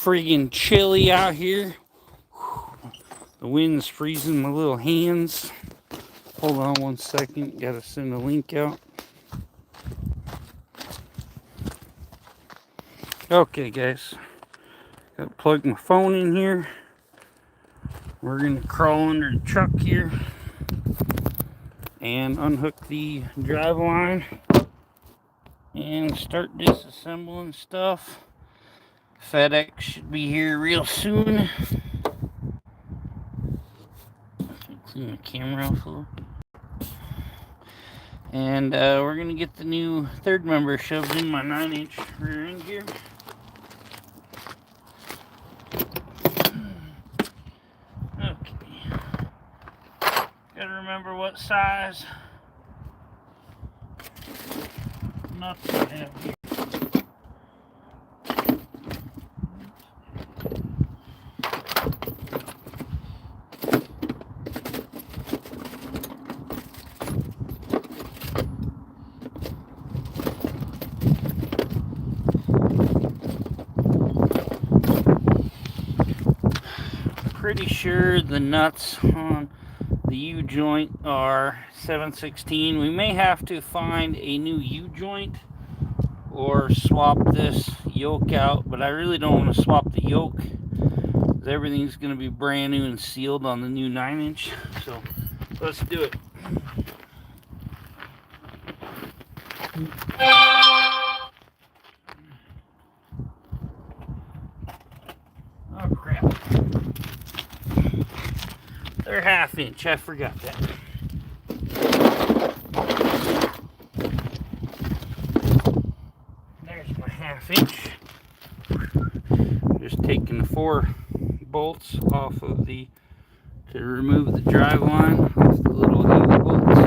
friggin' chilly out here. The wind's freezing my little hands. Hold on one second. Gotta send a link out. Okay, guys. Gotta plug my phone in here. We're gonna crawl under the truck here and unhook the drive line and start disassembling stuff. FedEx should be here real soon. Clean the camera off a little. And we're gonna get the new third member shoved in my 9-inch rear end gear. Okay. Gotta remember what size nuts I have here. Pretty sure the nuts on the U-joint are 7/16. We may have to find a new U-joint or swap this yoke out, but I really don't want to swap the yoke. Everything's going to be brand new and sealed on the new 9-inch. So let's do it. Oh crap. They're 1/2 inch. I forgot that. There's my 1/2 inch. Just taking the 4 bolts off of the to remove the drive line off the little U bolts.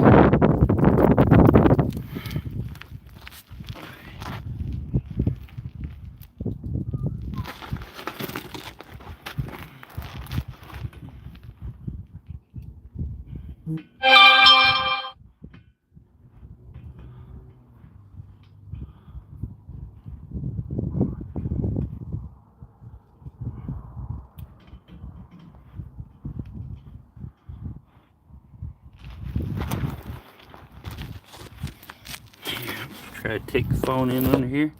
Try to take the phone in under here.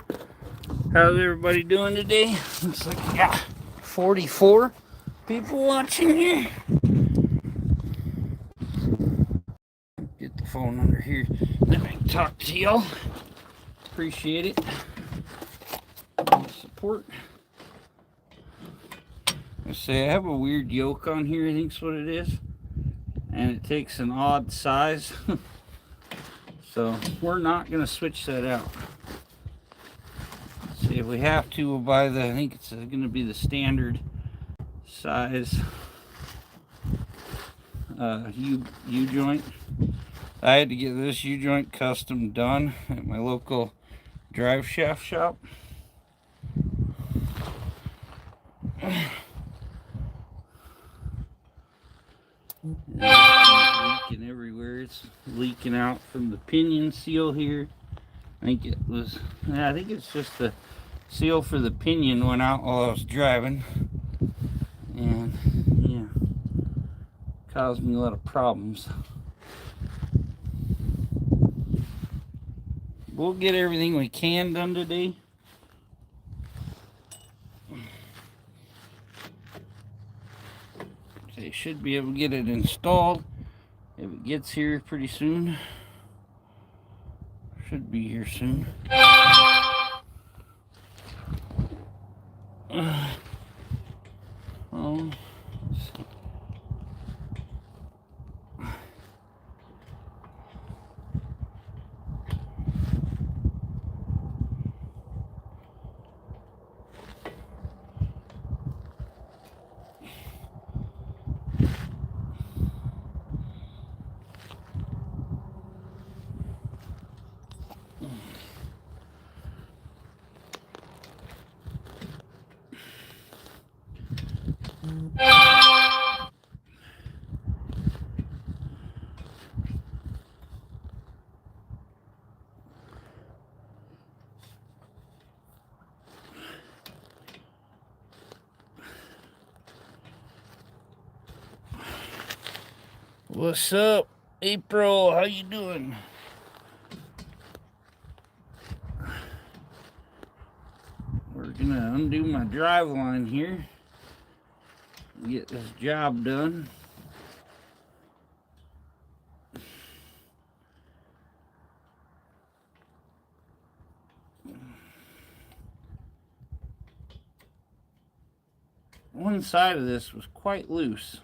How's everybody doing today? Looks like I got 44 people watching here. Get the phone under here, then I can talk to y'all. Appreciate it. Support. I say I have a weird yoke on here, I think's what it is. And it takes an odd size. So we're not going to switch that out. See, if we have to, we'll buy the, I think it's going to be the standard size U-joint. I had to get this U-joint custom done at my local drive shaft shop. It's leaking everywhere. It's leaking out from the pinion seal here. I think it's just the seal for the pinion went out while I was driving, and yeah, caused me a lot of problems. We'll get everything we can done today. They should be able to get it installed if it gets here pretty soon. Should be here soon. Let's see. What's up, April? How you doing? We're gonna undo my drive line here. Get this job done. One side of this was quite loose.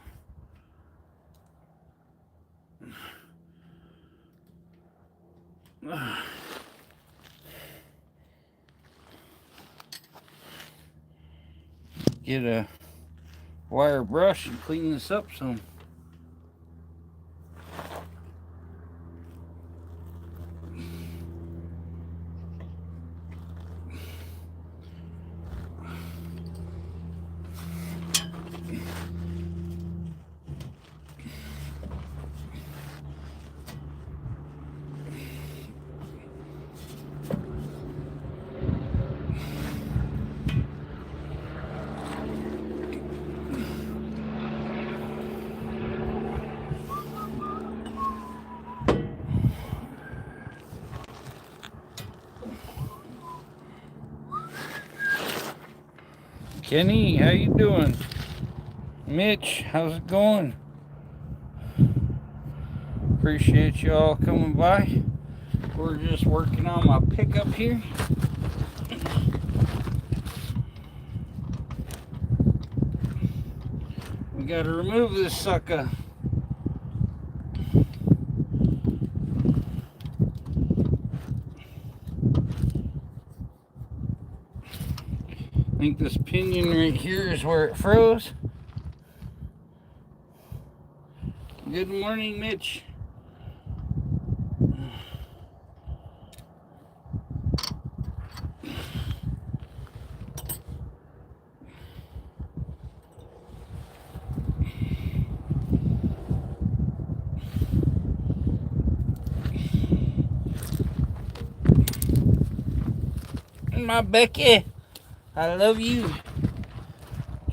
Get a wire brush and clean this up some. Kenny, how you doing? Mitch, how's it going? Appreciate you all coming by. We're just working on my pickup here. We gotta remove this sucker. I think this pinion right here is where it froze. Good morning, Mitch. My Becky, I love you.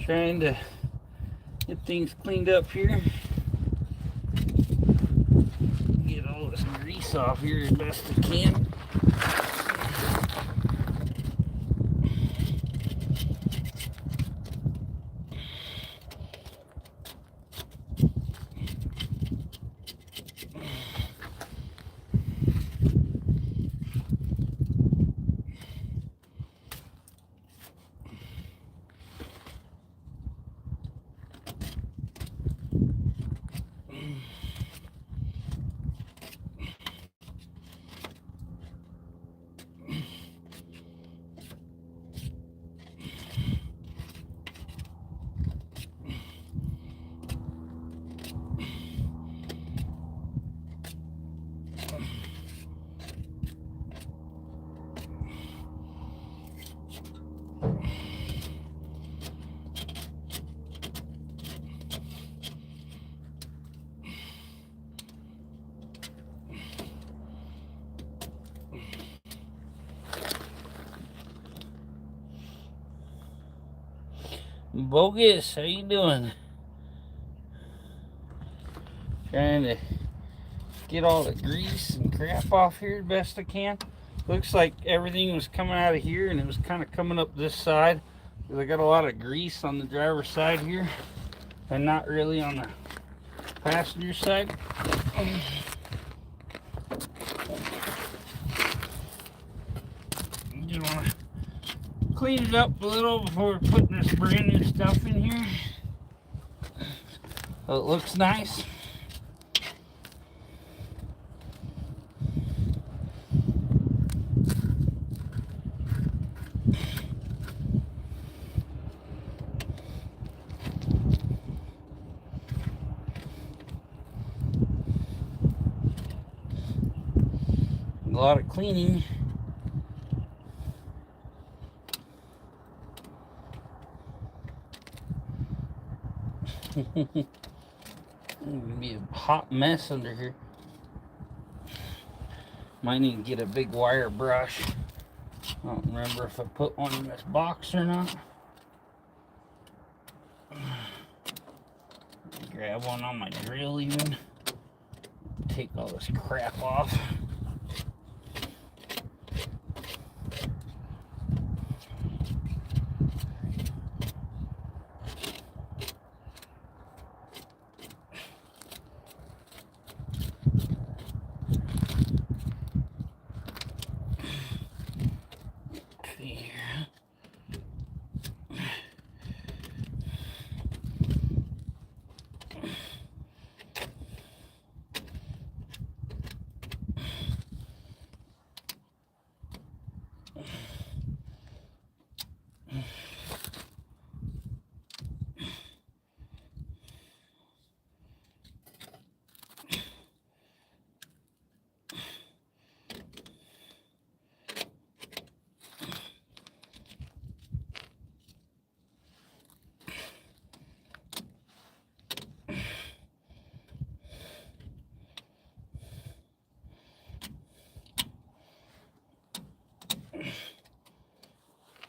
Trying to get things cleaned up here. Get all this grease off here as best I can. Bogus, how you doing? Trying to get all the grease and crap off here as best I can. Looks like everything was coming out of here and it was kind of coming up this side. Because I got a lot of grease on the driver's side here and not really on the passenger side. You want to clean it up a little before putting this brand new stuff in here. So it looks nice. A lot of cleaning. It's gonna be a hot mess under here. Might need to get a big wire brush. I don't remember if I put one in this box or not. Grab one on my drill even. take all this crap off.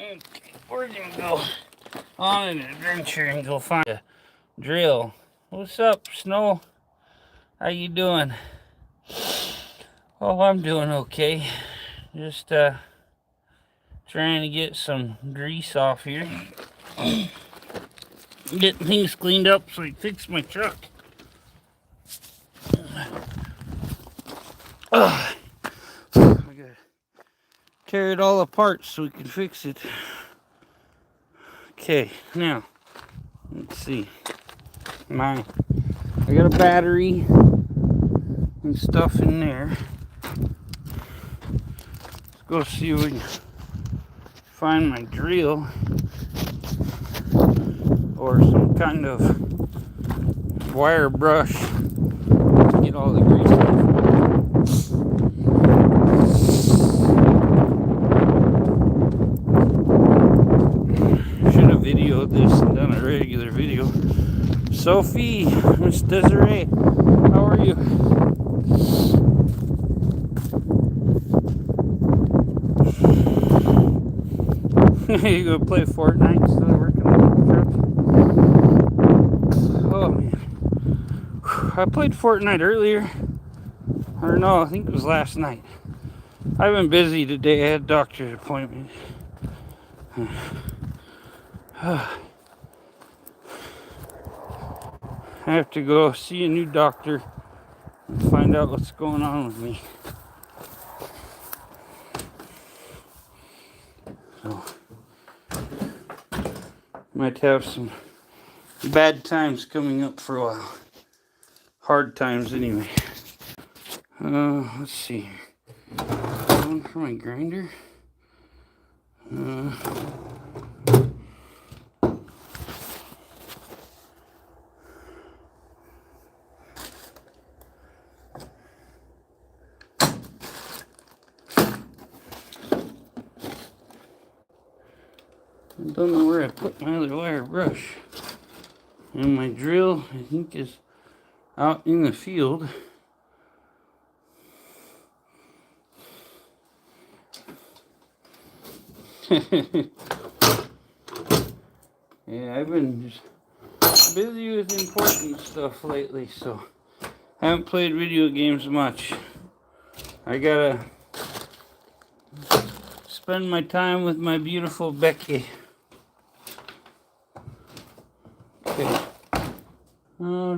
Okay, we're gonna go on an adventure and go find a drill. What's up, Snow? How you doing? Oh, I'm doing okay. Just trying to get some grease off here. Getting things cleaned up so I can fix my truck. I gotta tear it all apart so we can fix it. Okay, now let's see. I got a battery and stuff in there. Let's go see if we can find my drill or some kind of wire brush to get all the grease off. Should have videoed this and done a regular video. Sophie, Miss Desiree, how are you? You gonna play Fortnite instead of working on the truck? Oh man, I played Fortnite earlier, or no, I think it was last night. I've been busy today. I had a doctor's appointment. I have to go see a new doctor and find out what's going on with me. So, might have some bad times coming up for a while. Hard times anyway. Let's see. One for my grinder. I don't know where I put my other wire brush. And my drill, I think, is out in the field. Yeah, I've been just busy with important stuff lately, so I haven't played video games much. I gotta spend my time with my beautiful Becky. Okay. Well,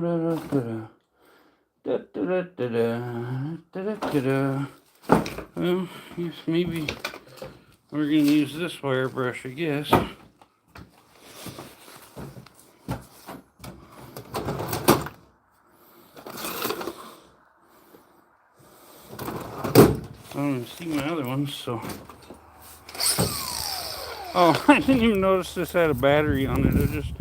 yes, maybe we're gonna use this wire brush, I guess. I don't even see my other ones, so. Oh, I didn't even notice this had a battery on it. I just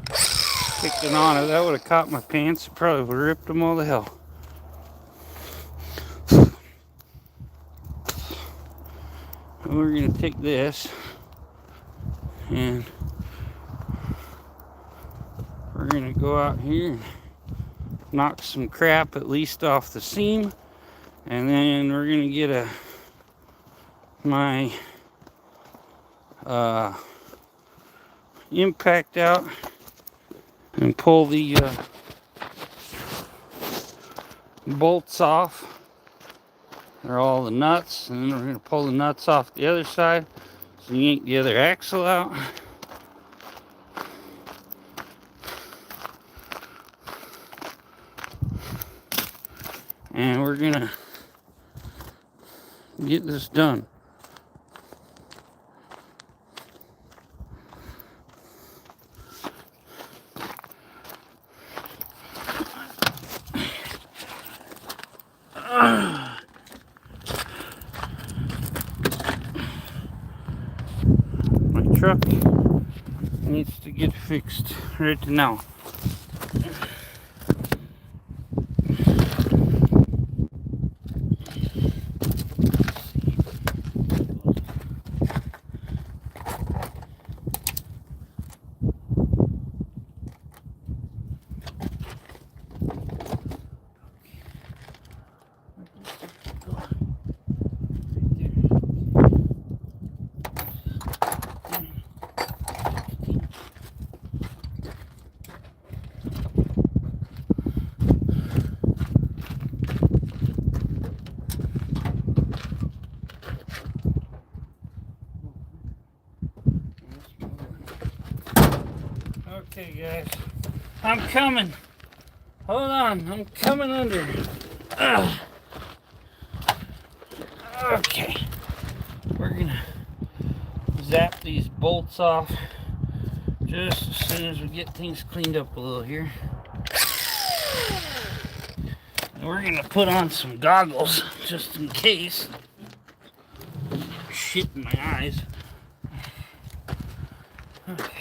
kicked it on it. That would have caught my pants. It probably would have ripped them all to hell. We're going to take this and we're going to go out here and knock some crap at least off the seam. And then we're going to get my impact out and pull the bolts off. They're all the nuts, and then we're going to pull the nuts off the other side so you yank the other axle out. And we're going to get this done. My truck needs to get fixed right now. Okay, guys, I'm coming. Hold on, I'm coming under. Okay, we're gonna zap these bolts off just as soon as we get things cleaned up a little here. And we're gonna put on some goggles just in case. Shit in my eyes. Okay.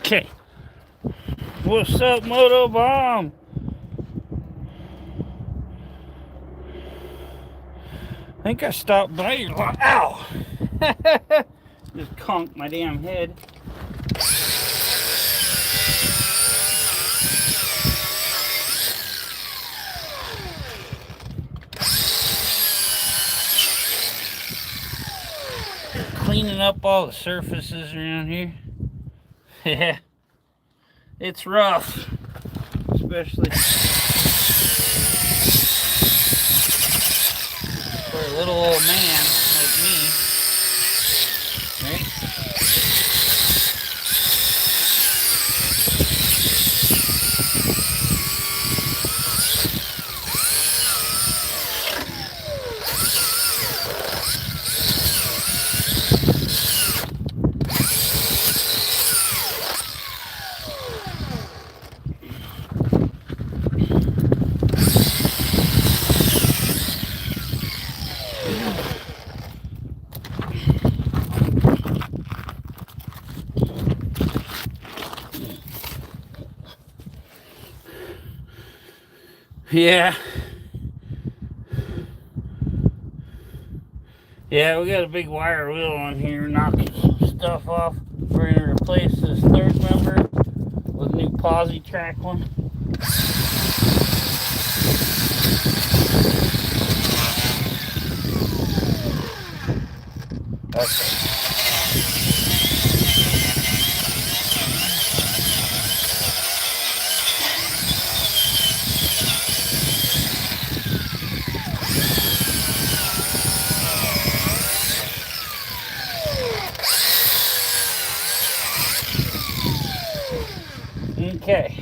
Okay. What's up, Moto Bomb? I think I stopped by your lot. Ow! Just conked my damn head. Cleaning up all the surfaces around here. Yeah, it's rough, especially for a little old man like me, right? Yeah. Yeah, we got a big wire wheel on here knocking some stuff off. We're going to replace this third member with a new Posi track one. Okay. Okay.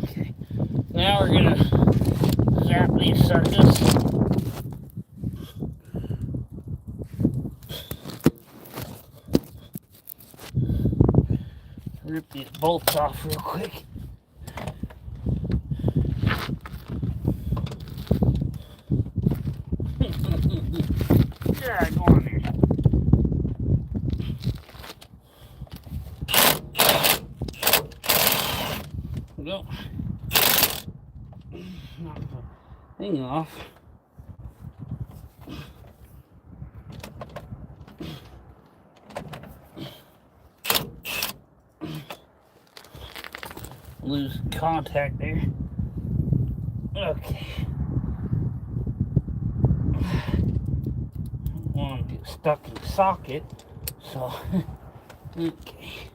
Okay. Now we're gonna zap these suckers. Rip these bolts off real quick. Yeah, go on there. Go. Not thing off. Lose contact there. Okay. Want to get stuck in the socket, so okay.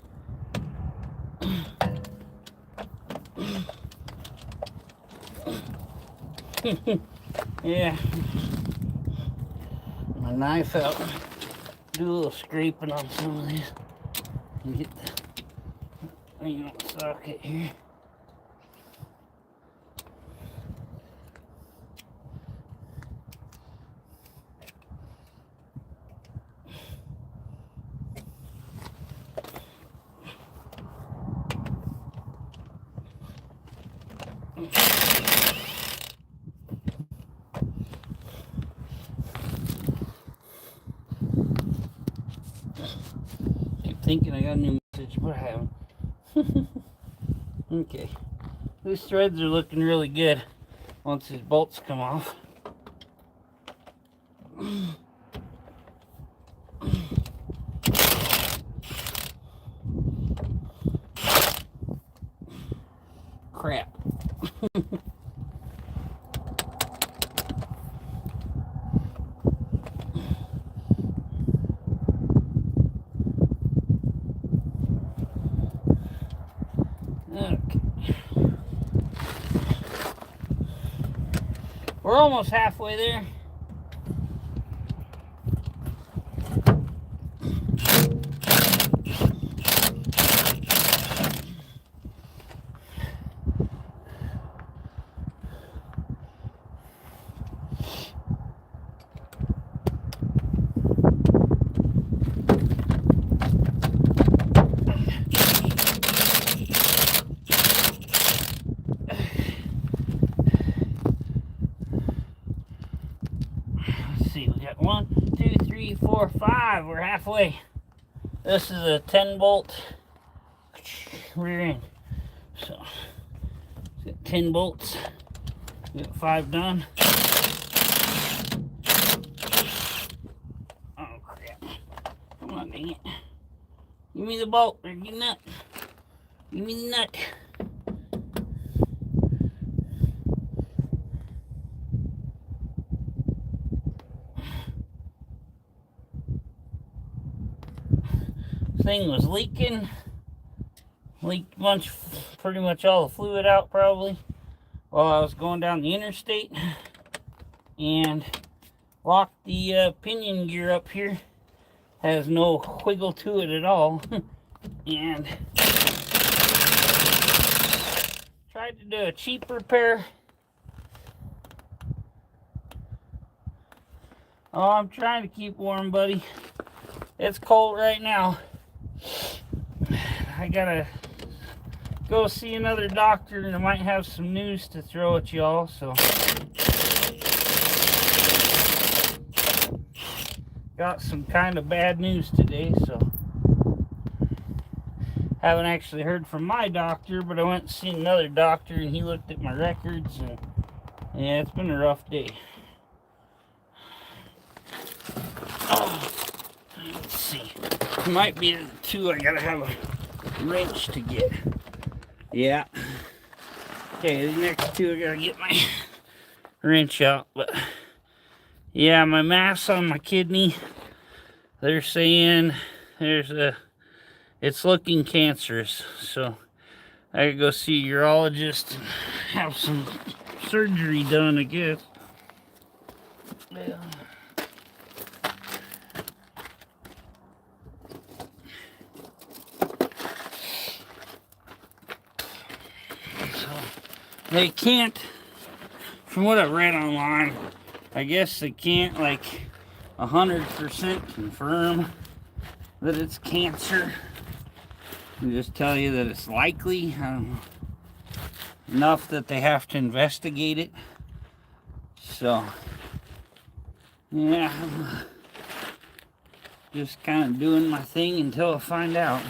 Yeah, my knife out. Do a little scraping on some of these and get the socket here. Thinking I got a new message, but I haven't. Okay. These threads are looking really good once these bolts come off. Crap. Okay. We're almost halfway there. See, we got 1, 2, 3, 4, 5. We're halfway. This is a 10 bolt rear end. So, got 10 bolts. We got 5 done. Oh crap. Come on, dang it. Give me the bolt or give me the nut. Give me the nut. Thing was leaking. Leaked pretty much all the fluid out probably while I was going down the interstate, and locked the pinion gear up here. Has no wiggle to it at all. And tried to do a cheap repair. Oh, I'm trying to keep warm, buddy. It's cold right now. I gotta go see another doctor, and I might have some news to throw at y'all, so got some kind of bad news today. So haven't actually heard from my doctor, but I went and seen another doctor, and he looked at my records, and yeah, it's been a rough day. Oh, let's see. Might be the two I gotta have a wrench to get. Yeah. Okay, the next two I gotta get my wrench out. But yeah, my mass on my kidney, they're saying it's looking cancerous. So I gotta go see a urologist and have some surgery done, I guess. Yeah. They can't, from what I read online, I guess they can't like 100% confirm that it's cancer. They just tell you that it's likely, enough that they have to investigate it. So, yeah, I'm just kind of doing my thing until I find out.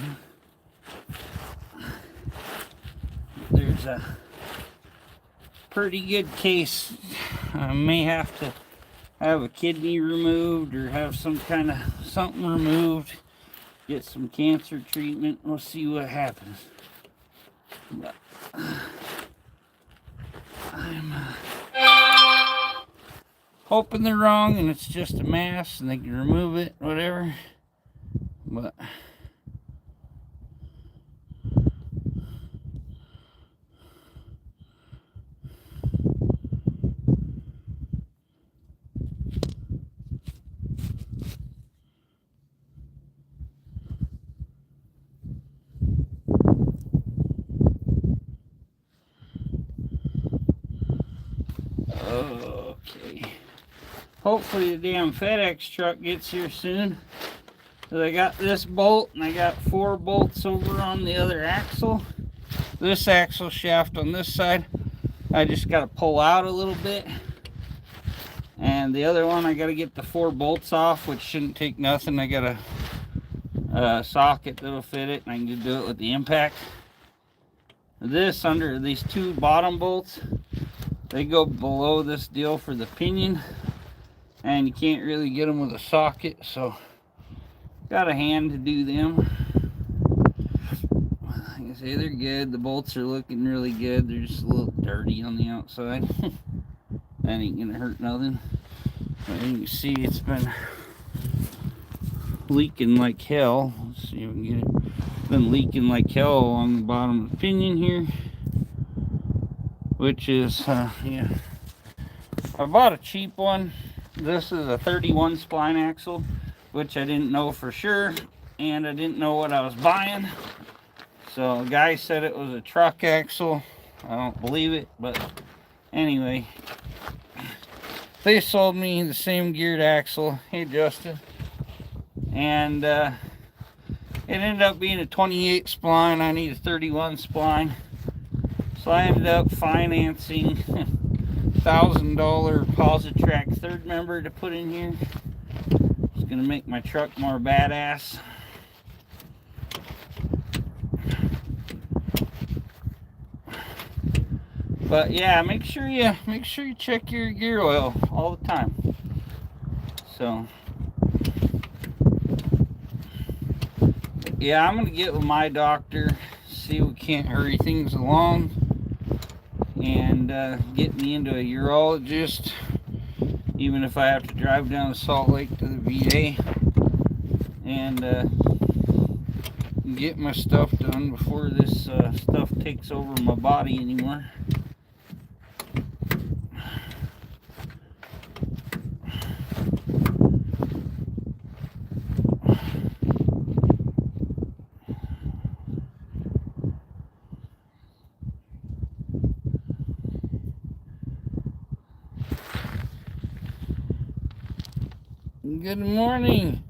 There's a pretty good case I may have to have a kidney removed or have some kind of something removed, get some cancer treatment. We'll see what happens. But I'm hoping they're wrong and it's just a mass and they can remove it, whatever. But okay. Hopefully the damn FedEx truck gets here soon. So I got this bolt and I got 4 bolts over on the other axle. This axle shaft on this side, I just got to pull out a little bit. And the other one, I got to get the 4 bolts off, which shouldn't take nothing. I got a socket that'll fit it, and I can do it with the impact. This, under these 2 bottom bolts, they go below this deal for the pinion. And you can't really get them with a socket, so got a hand to do them. Like I say, they're good. The bolts are looking really good. They're just a little dirty on the outside. That ain't gonna hurt nothing. But you can see it's been leaking like hell. Let's see if we can get it. It's been leaking like hell along the bottom of the pinion here, which is yeah. I bought a cheap one. This is a 31 spline axle, which I didn't know for sure, and I didn't know what I was buying. So a guy said it was a truck axle. I don't believe it, but anyway, they sold me the same geared axle. Hey Justin. And it ended up being a 28 spline. I need a 31 spline. So I ended up financing $1,000 Posi third member to put in here. It's gonna make my truck more badass. But yeah, make sure you check your gear oil all the time. So yeah, I'm gonna get with my doctor, see if we can't hurry things along, and get me into a urologist, even if I have to drive down to Salt Lake to the VA, and get my stuff done before this stuff takes over my body anymore. Good morning.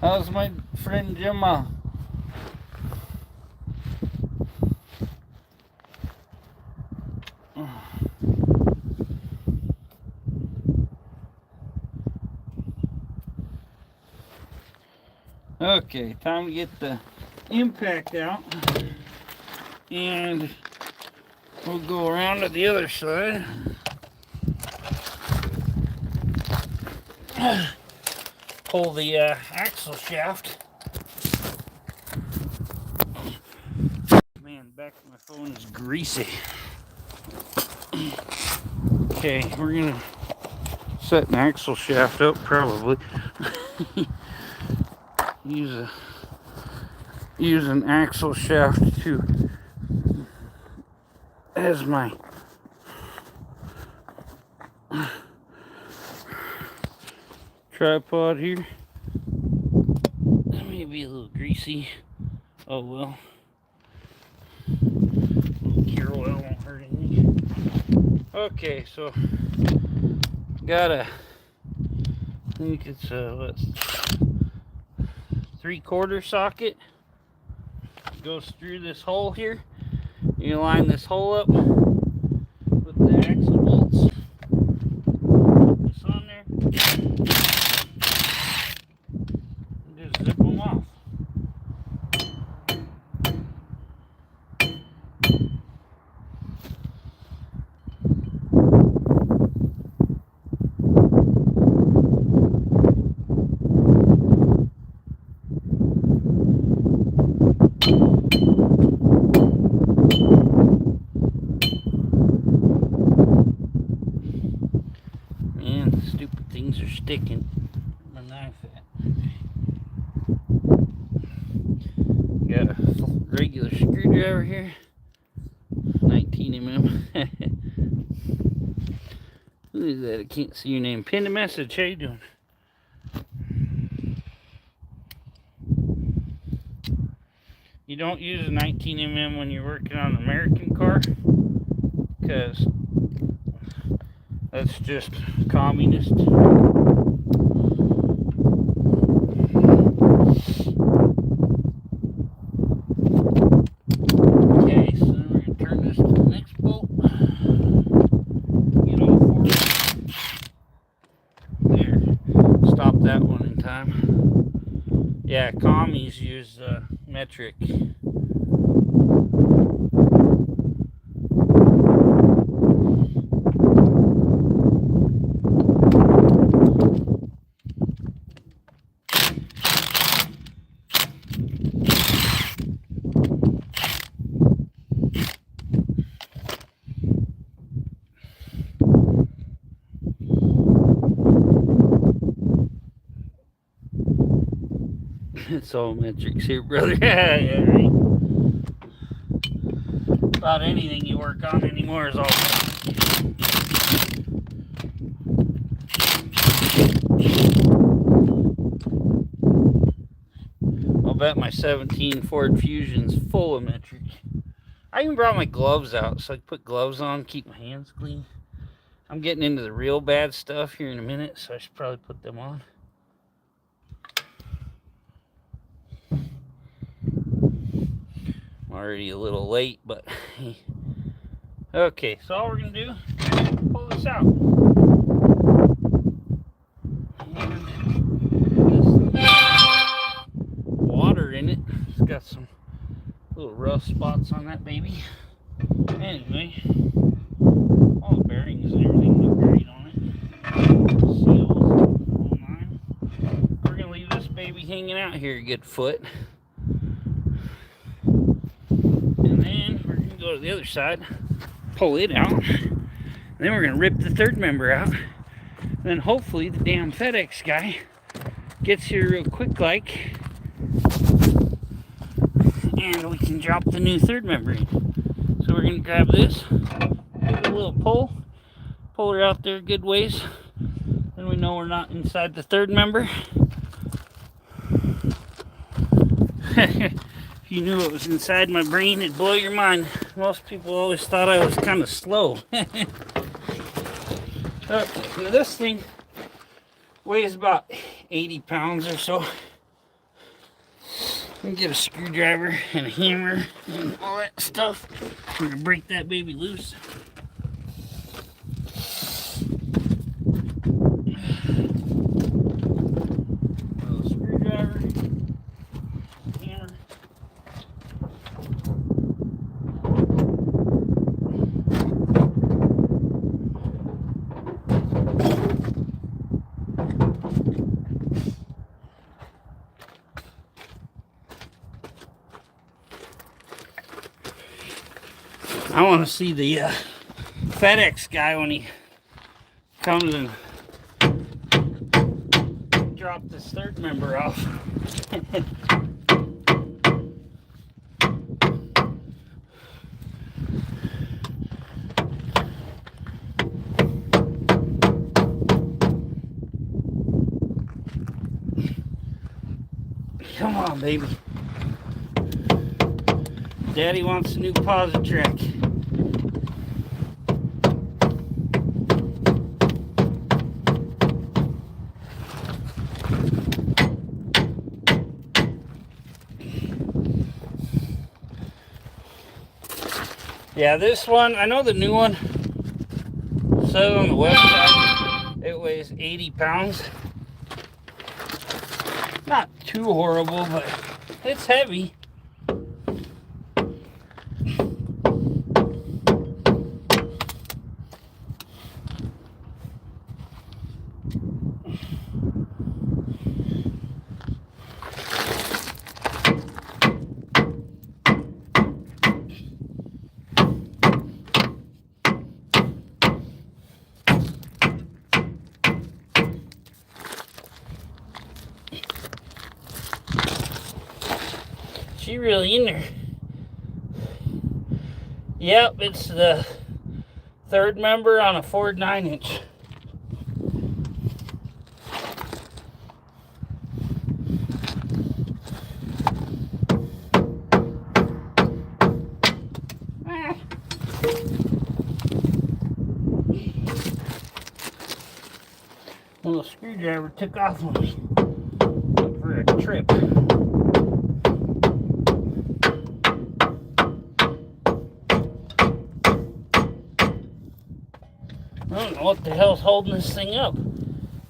How's my friend Gemma? Okay, time to get the impact out, and we'll go around to the other side. Pull the axle shaft. Man, back of my phone is greasy. Okay, we're gonna set an axle shaft up probably. use an axle shaft as my tripod here. That may be a little greasy. Oh well. Gear oil won't hurt anything. Okay, so got a, I think it's a 3/4 socket. Goes through this hole here. You line this hole up with the axle bolts. Put this on there. And just zip them off. stupid things are sticking. My knife at. Got a regular screwdriver here. 19mm. Who is that? I can't see your name. Pin a message. How you doing? You don't use a 19mm when you're working on an American car, because that's just communist. Okay, so then we're going to turn this to the next bolt. Get all four. There. Stop that one in time. Yeah, commies use metric. It's all metrics here, brother. Yeah, right. About anything you work on anymore is all metrics. I'll bet my 17 Ford Fusion's full of metric. I even brought my gloves out so I can put gloves on, keep my hands clean. I'm getting into the real bad stuff here in a minute, so I should probably put them on. I'm already a little late, but okay, so all we're gonna do is pull this out. And this water in it. It's got some little rough spots on that baby. Anyway, all the bearings and everything look great on it. Seals, all nine. We're gonna leave this baby hanging out here a good foot. And then we're going to go to the other side, pull it out, and then we're going to rip the third member out. And then hopefully the damn FedEx guy gets here real quick like, and we can drop the new third member in. So we're going to grab this, give it a little pull her out there a good ways, then we know we're not inside the third member. If you knew what was inside my brain, it'd blow your mind. Most people always thought I was kind of slow. Okay, now this thing weighs about 80 pounds or so. We can get a screwdriver and a hammer and all that stuff. We're gonna break that baby loose. Screwdriver. I want to see the FedEx guy when he comes and drop this third member off. Come on, baby. Daddy wants a new Posi track. Yeah, this one, I know the new one says on the website it weighs 80 pounds. Not too horrible, but it's heavy. she really in there. Yep, it's the third member on a Ford 9-inch. Little screwdriver took off on me for a trip. I don't know what the hell's holding this thing up.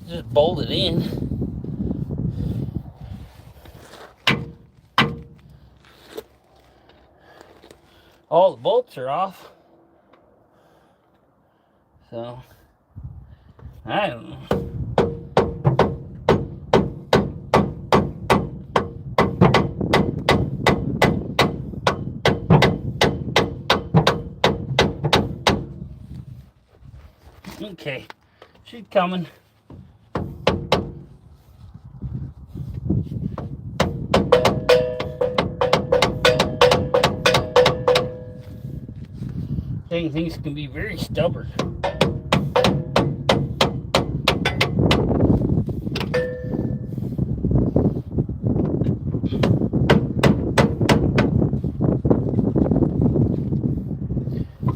Just bolted in. All the bolts are off. So, I don't know. Okay, she's coming. Dang, things can be very stubborn.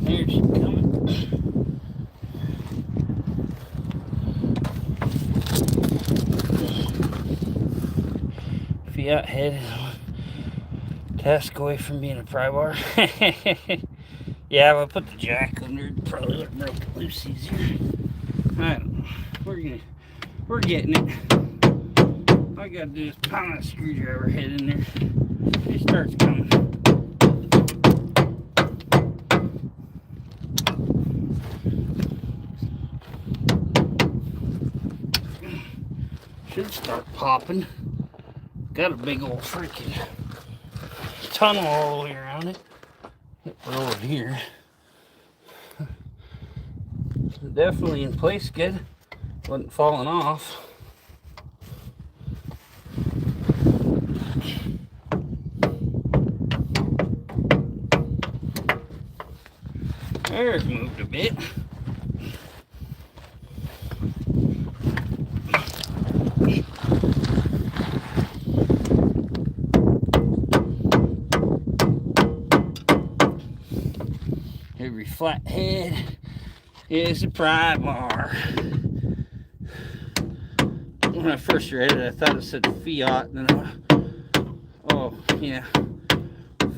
There she's coming. Fiat head task away from being a pry bar. Yeah, if I put the jack under, it probably would have broke it loose easier. I don't know. We're getting it. All I gotta do is pound that screwdriver head in there. It starts coming. Should start popping. Got a big old freaking tunnel all the way around it. Hit the road here. Definitely in place good. Wasn't falling off. There's moved a bit. Every flathead is a pry bar. When I first read it, I thought it said Fiat, and then oh yeah,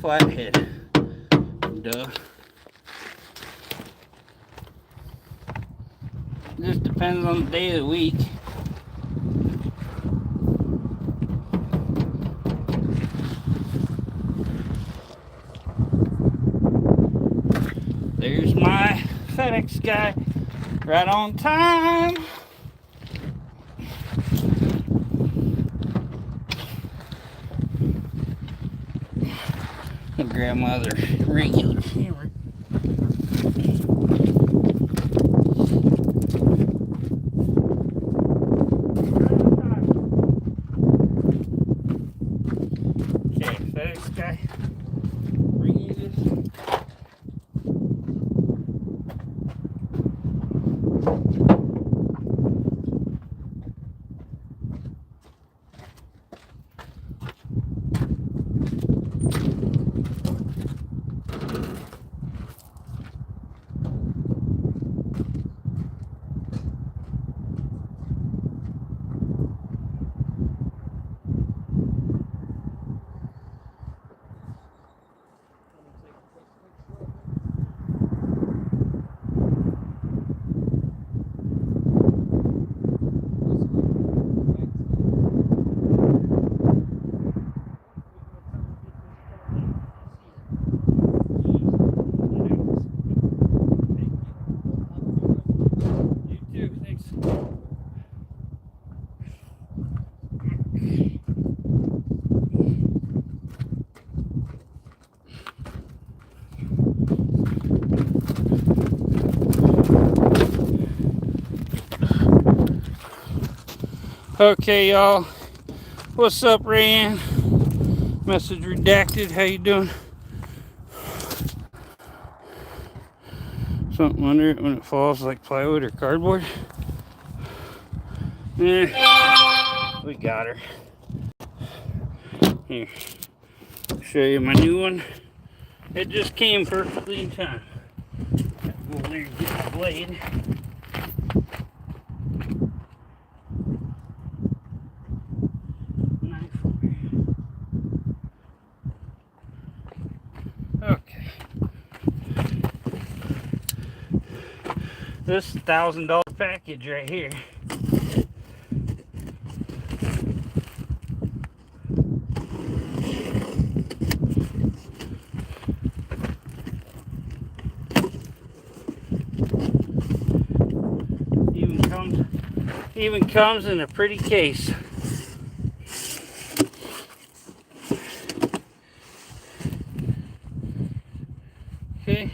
flathead. Duh. Just depends on the day of the week. There's my FedEx guy, right on time. I'll grab my other regular hammer. Okay, FedEx guy, bring you this. Okay, y'all. What's up, Rayanne? Message redacted. How you doing? Something under it when it falls like plywood or cardboard. Yeah, we got her. Here, I'll show you my new one. It just came perfectly in time. Go over there and get my blade. Knife over here. Okay. This $1,000 package right here. Even comes in a pretty case. Okay.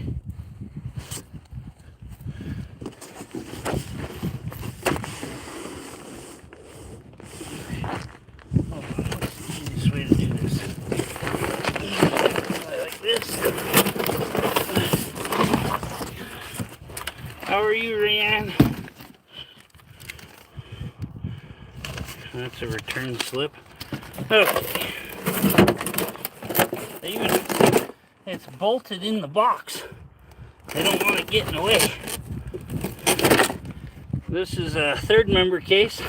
Hold on, what's the easiest way to do this? Like this. How are you, Ryan? That's a return slip. Okay. It's bolted in the box. They don't want it getting away. This is a 3rd member case.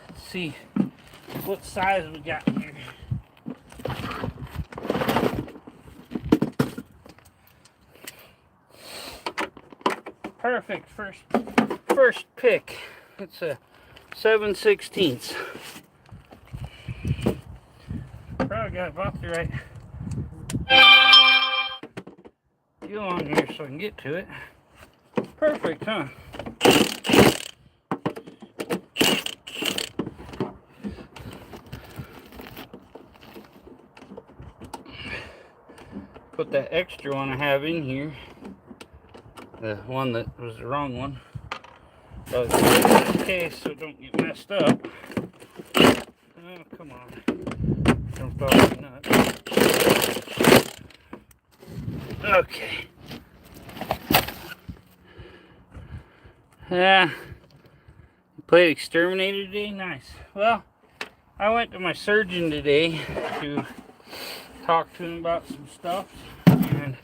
Let's see what size we got here. Perfect first pick. It's a 7/16. Probably got about the right deal on here so I can get to it. Perfect, huh? Put that extra one I have in here. The one that was the wrong one. Okay, so don't get messed up. Oh, come on. Jumped off the nut. Okay. Yeah. You played Exterminator today? Nice. Well, I went to my surgeon today to talk to him about some stuff. And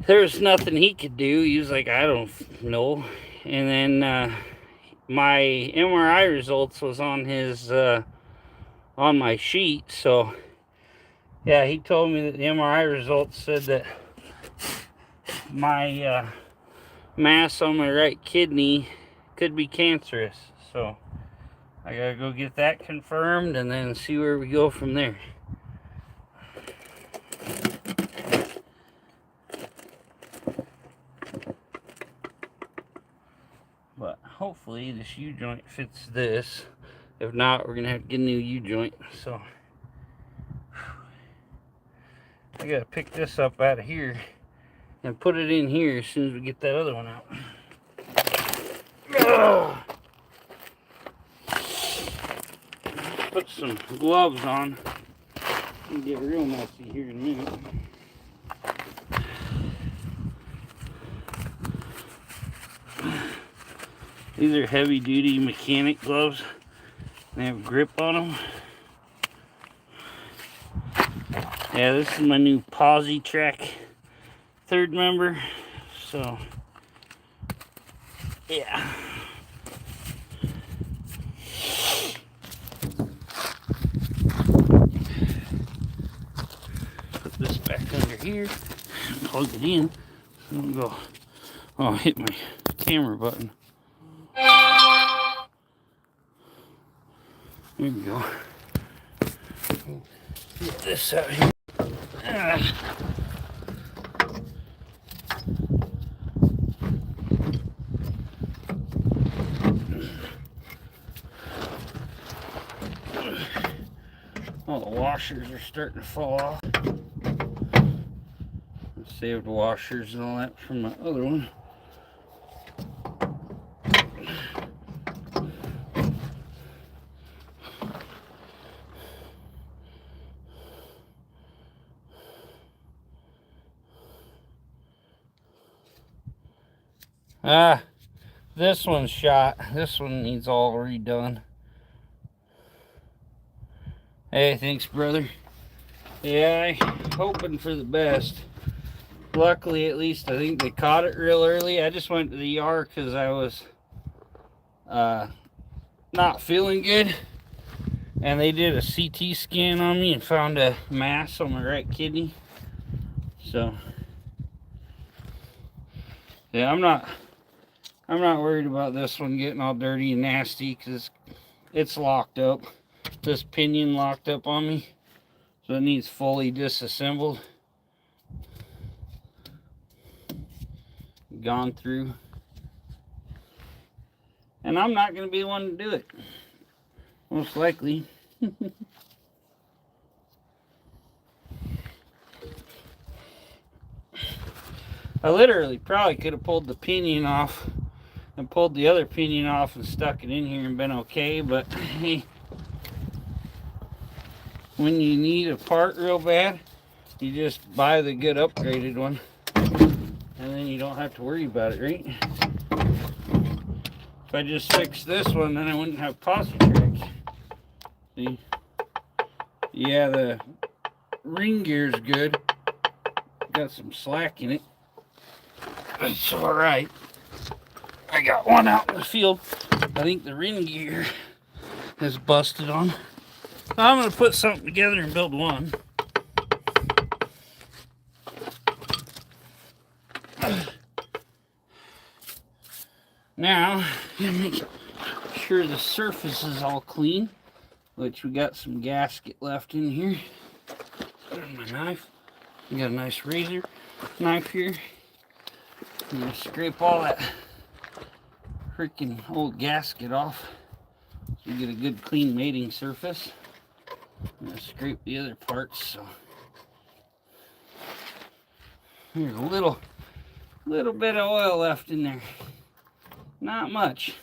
there was nothing he could do. He was like, I don't know. And then my MRI results was on his on my sheet. So yeah, he told me that the MRI results said that my mass on my right kidney could be cancerous. So I gotta go get that confirmed and then see where we go from there. But hopefully this U-joint fits this. If not, we're gonna have to get a new U-joint. So I gotta pick this up out of here and put it in here as soon as we get that other one out. Ugh. Put some gloves on and get real messy here in a minute. These are heavy duty mechanic gloves. They have grip on them. Yeah, this is my new Posi track 3rd member. So yeah. Put this back under here. Plug it in. So I'll go. Oh, I hit my camera button. There we go. Get this out here. All the washers are starting to fall off. I saved washers and all that from my other one. Ah, this one's shot. This one needs all redone. Hey, thanks, brother. Yeah, I'm hoping for the best. Luckily, at least, I think they caught it real early. I just went to the ER because I was not feeling good. And they did a CT scan on me and found a mass on my right kidney. So, yeah, I'm not worried about this one getting all dirty and nasty because it's locked up. This pinion locked up on me. So it needs fully disassembled. Gone through. And I'm not going to be the one to do it. Most likely. I literally probably could have pulled the pinion off and pulled the other pinion off and stuck it in here and been okay, but hey, when you need a part real bad, you just buy the good upgraded one and then you don't have to worry about it, right? If I just fixed this one, then I wouldn't have Posi track. See? Yeah, the ring gear's good. Got some slack in it. It's alright. I got one out in the field. I think the ring gear is busted on. I'm going to put something together and build one. Now, make sure the surface is all clean, which we got some gasket left in here. There's my knife. We got a nice razor knife here. I'm going to scrape all that freaking old gasket off so we get a good clean mating surface. I'm going to scrape the other parts. So there's a little bit of oil left in there. Not much.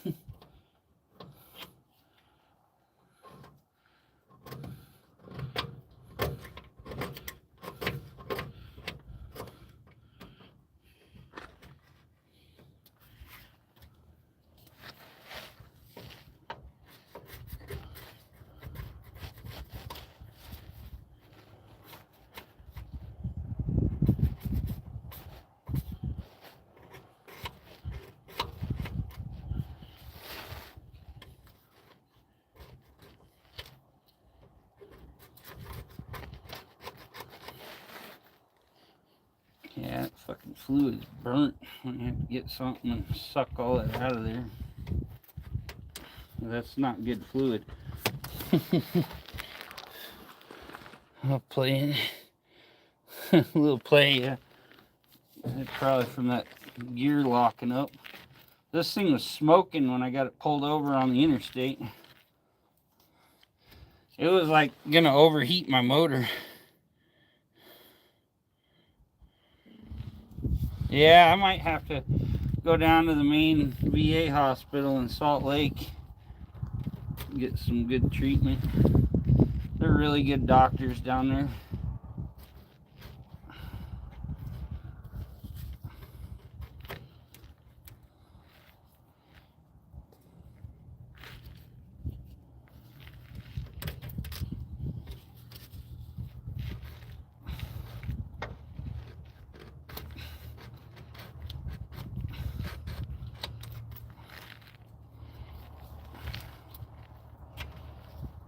Yeah, that fucking fluid's burnt. I'm gonna have to get something and suck all that out of there. That's not good fluid. I'll play a little play. It's probably from that gear locking up. This thing was smoking when I got it pulled over on the interstate. It was like gonna overheat my motor. Yeah, I might have to go down to the main VA hospital in Salt Lake and get some good treatment. They're really good doctors down there.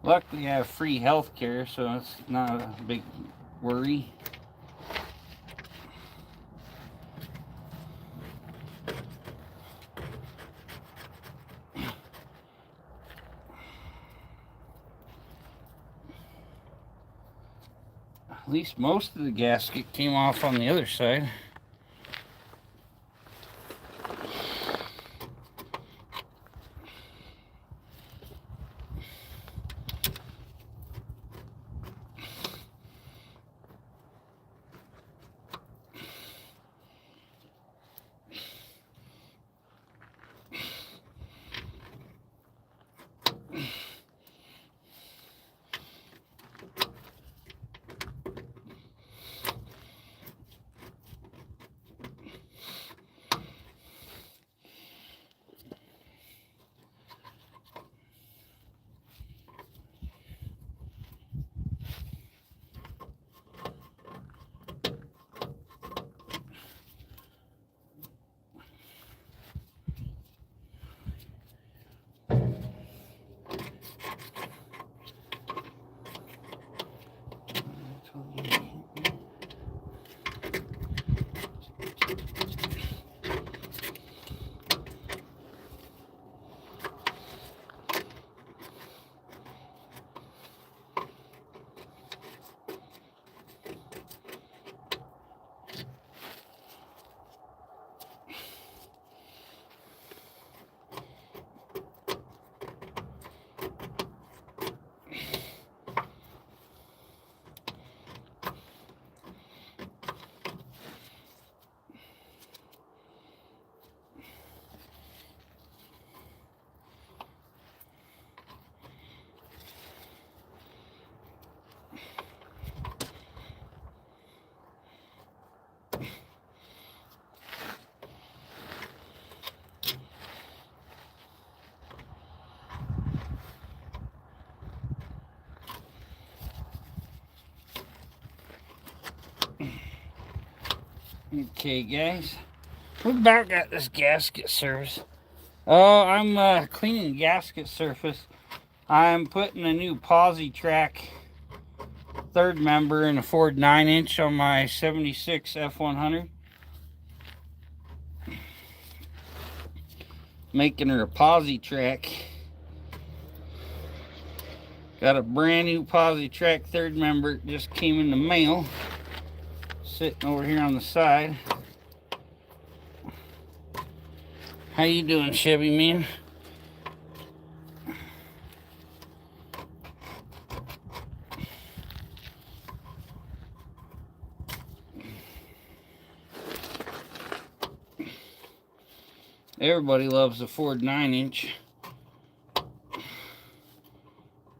Luckily, I have free health care, so it's not a big worry. At least most of the gasket came off on the other side. Okay, guys, we about got this gasket service. Oh, I'm cleaning the gasket surface. I'm putting a new Posi track third member in a Ford 9-inch on my 76 F100. Making her a Posi track. Got a brand new Posi track third member. It just came in the mail. Sitting over here on the side. How you doing, Chevy man? Everybody loves the Ford 9-inch. A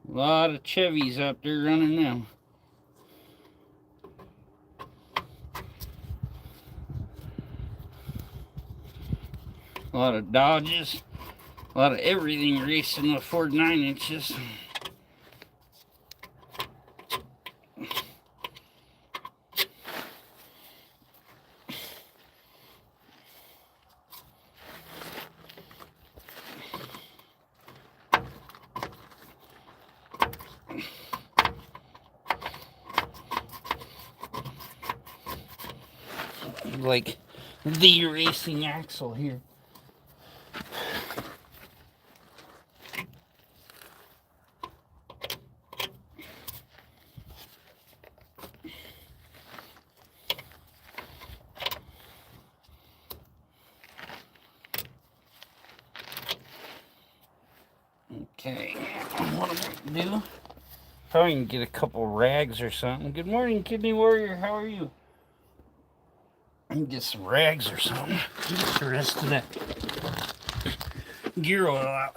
lot of Chevys out there running them. A lot of Dodges. A lot of everything racing with Ford 9-inches. Like the racing axle here. Okay, what am I gonna do? Probably can get a couple rags or something. Good morning, Kidney Warrior. How are you? I can get some rags or something. Get the rest of that gear oil out.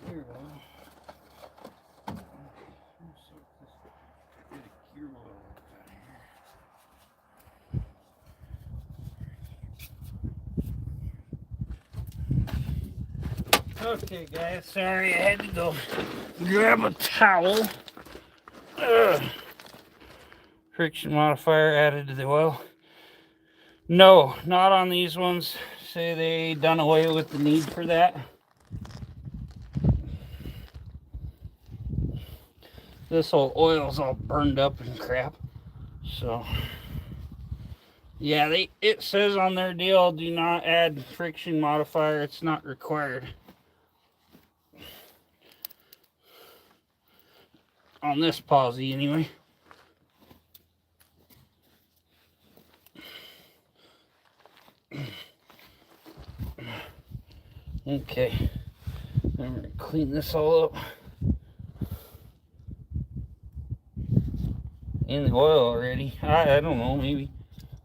Here we go. Okay, guys, sorry I had to go grab a towel. Ugh. Friction modifier added to the oil. No, not on these ones. Say they done away with the need for that. This whole oil's all burned up and crap. So, yeah, it says on their deal, do not add friction modifier. It's not required. On this Posi, anyway. Okay, I'm gonna clean this all up. In the oil already. I don't know, maybe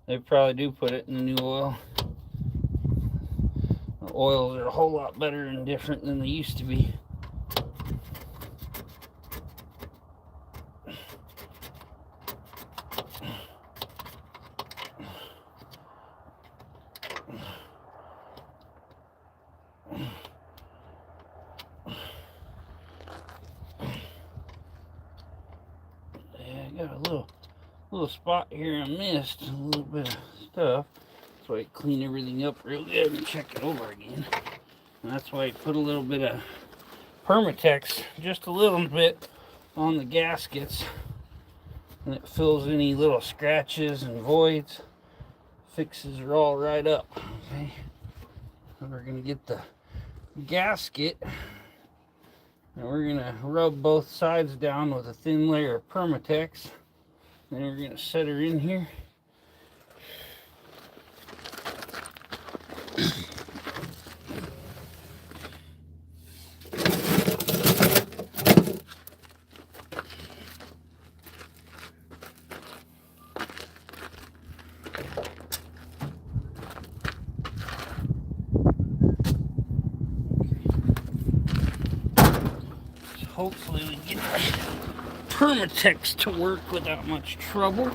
they probably do put it in the new oil. The oils are a whole lot better and different than they used to be. Got a little spot here I missed, a little bit of stuff. That's why I clean everything up real good and check it over again. And that's why I put a little bit of Permatex, just a little bit, on the gaskets. And it fills any little scratches and voids. Fixes her all right up. Okay. And we're gonna get the gasket. And we're going to rub both sides down with a thin layer of Permatex. Then we're going to set her in here. Hopefully we get the Permatex to work without much trouble.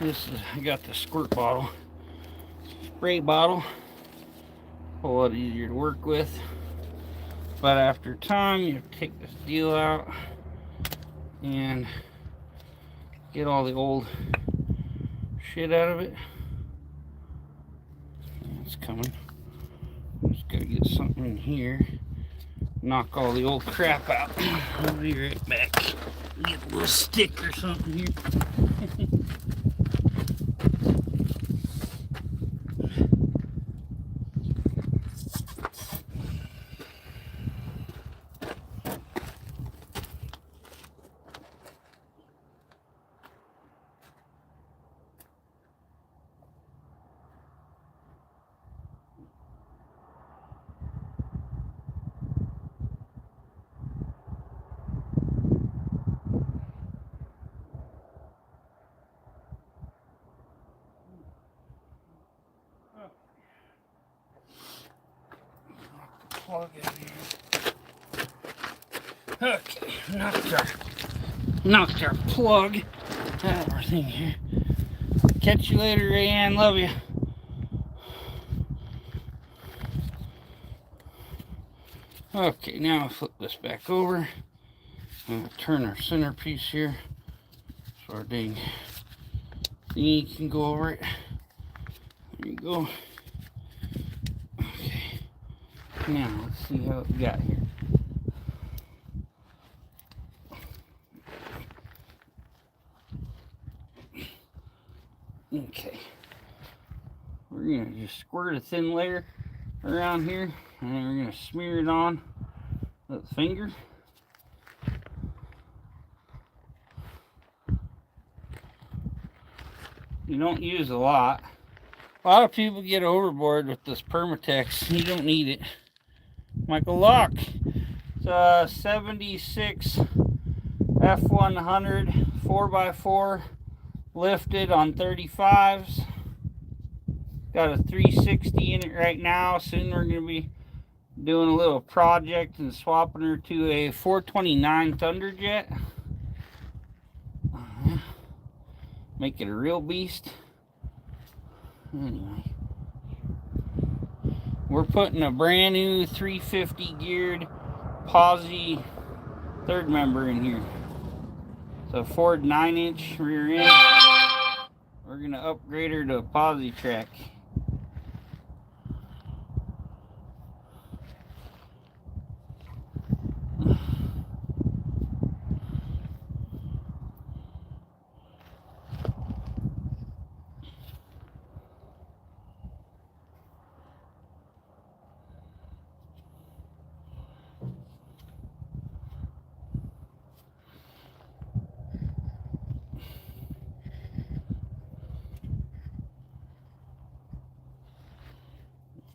I got the squirt bottle, spray bottle, a whole lot easier to work with. But after time, you have to take this deal out and get all the old shit out of it. It's coming. Just gotta get something in here. Knock all the old crap out. I'll be right back. Get a little stick or something here. Plug in here. Okay, knocked our plug out of our thing here. Catch you later, Rayanne. Love you. Okay, now I'll flip this back over. I'm gonna turn our centerpiece here so our dang thingy can go over it. There you go. Okay. Now let's see how it got here. Okay. We're gonna just squirt a thin layer around here, and then we're gonna smear it on with the finger. You don't use a lot. A lot of people get overboard with this Permatex. You don't need it. Michael, look. It's a 76 F100 4x4 lifted on 35s. Got a 360 in it right now. Soon we're going to be doing a little project and swapping her to a 429 Thunderjet. Make it a real beast. Anyway. We're putting a brand new 350 geared Posi third member in here. It's a Ford 9-inch rear end. We're going to upgrade her to a Posi track.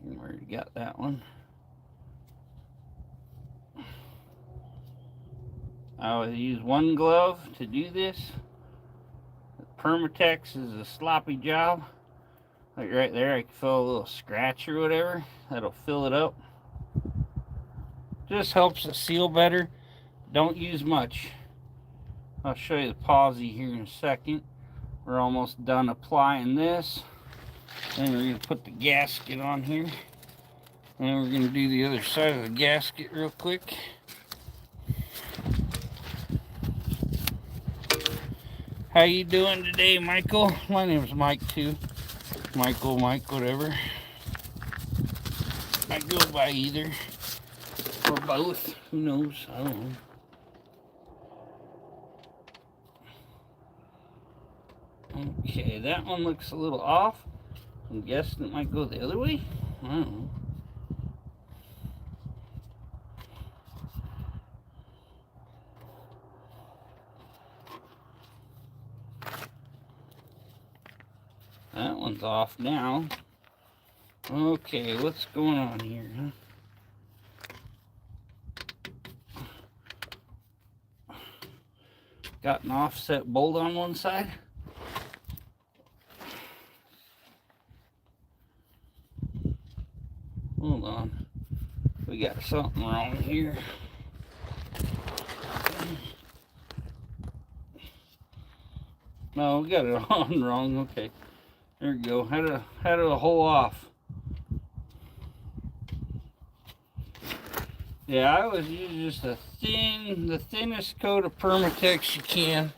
We already got that one. I would use one glove to do this. Permatex is a sloppy job. Like right there, I can feel a little scratch or whatever. That'll fill it up. Just helps it seal better. Don't use much. I'll show you the Posi here in a second. We're almost done applying this. Then we're going to put the gasket on here. And we're going to do the other side of the gasket real quick. How you doing today, Michael? My name's Mike too. Michael, Mike, whatever. I go by either. Or both. Who knows? I don't know. Okay, that one looks a little off. I'm guessing it might go the other way. I don't know. That one's off now. Okay, what's going on here, huh? Got an offset bolt on one side. Hold on. We got something wrong here. No, we got it on wrong. Okay. There we go. Had a hole off. Yeah, I always use just the thinnest coat of Permatex you can.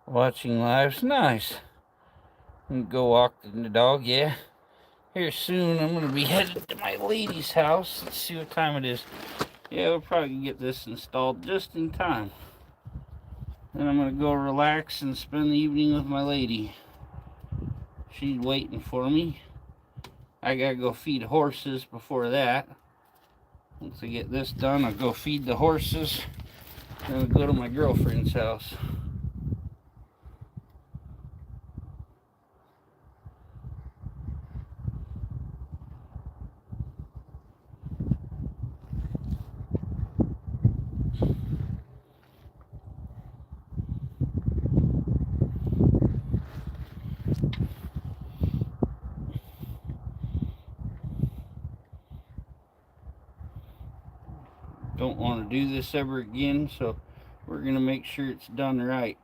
Watching live's nice. I'm gonna go walk the dog, yeah. Here soon I'm gonna be headed to my lady's house. Let's see what time it is. Yeah, we'll probably get this installed just in time. Then I'm gonna go relax and spend the evening with my lady. She's waiting for me. I gotta go feed horses before that. Once I get this done, I'll go feed the horses. Then I'll go to my girlfriend's house. Don't want to do this ever again, so we're going to make sure it's done right.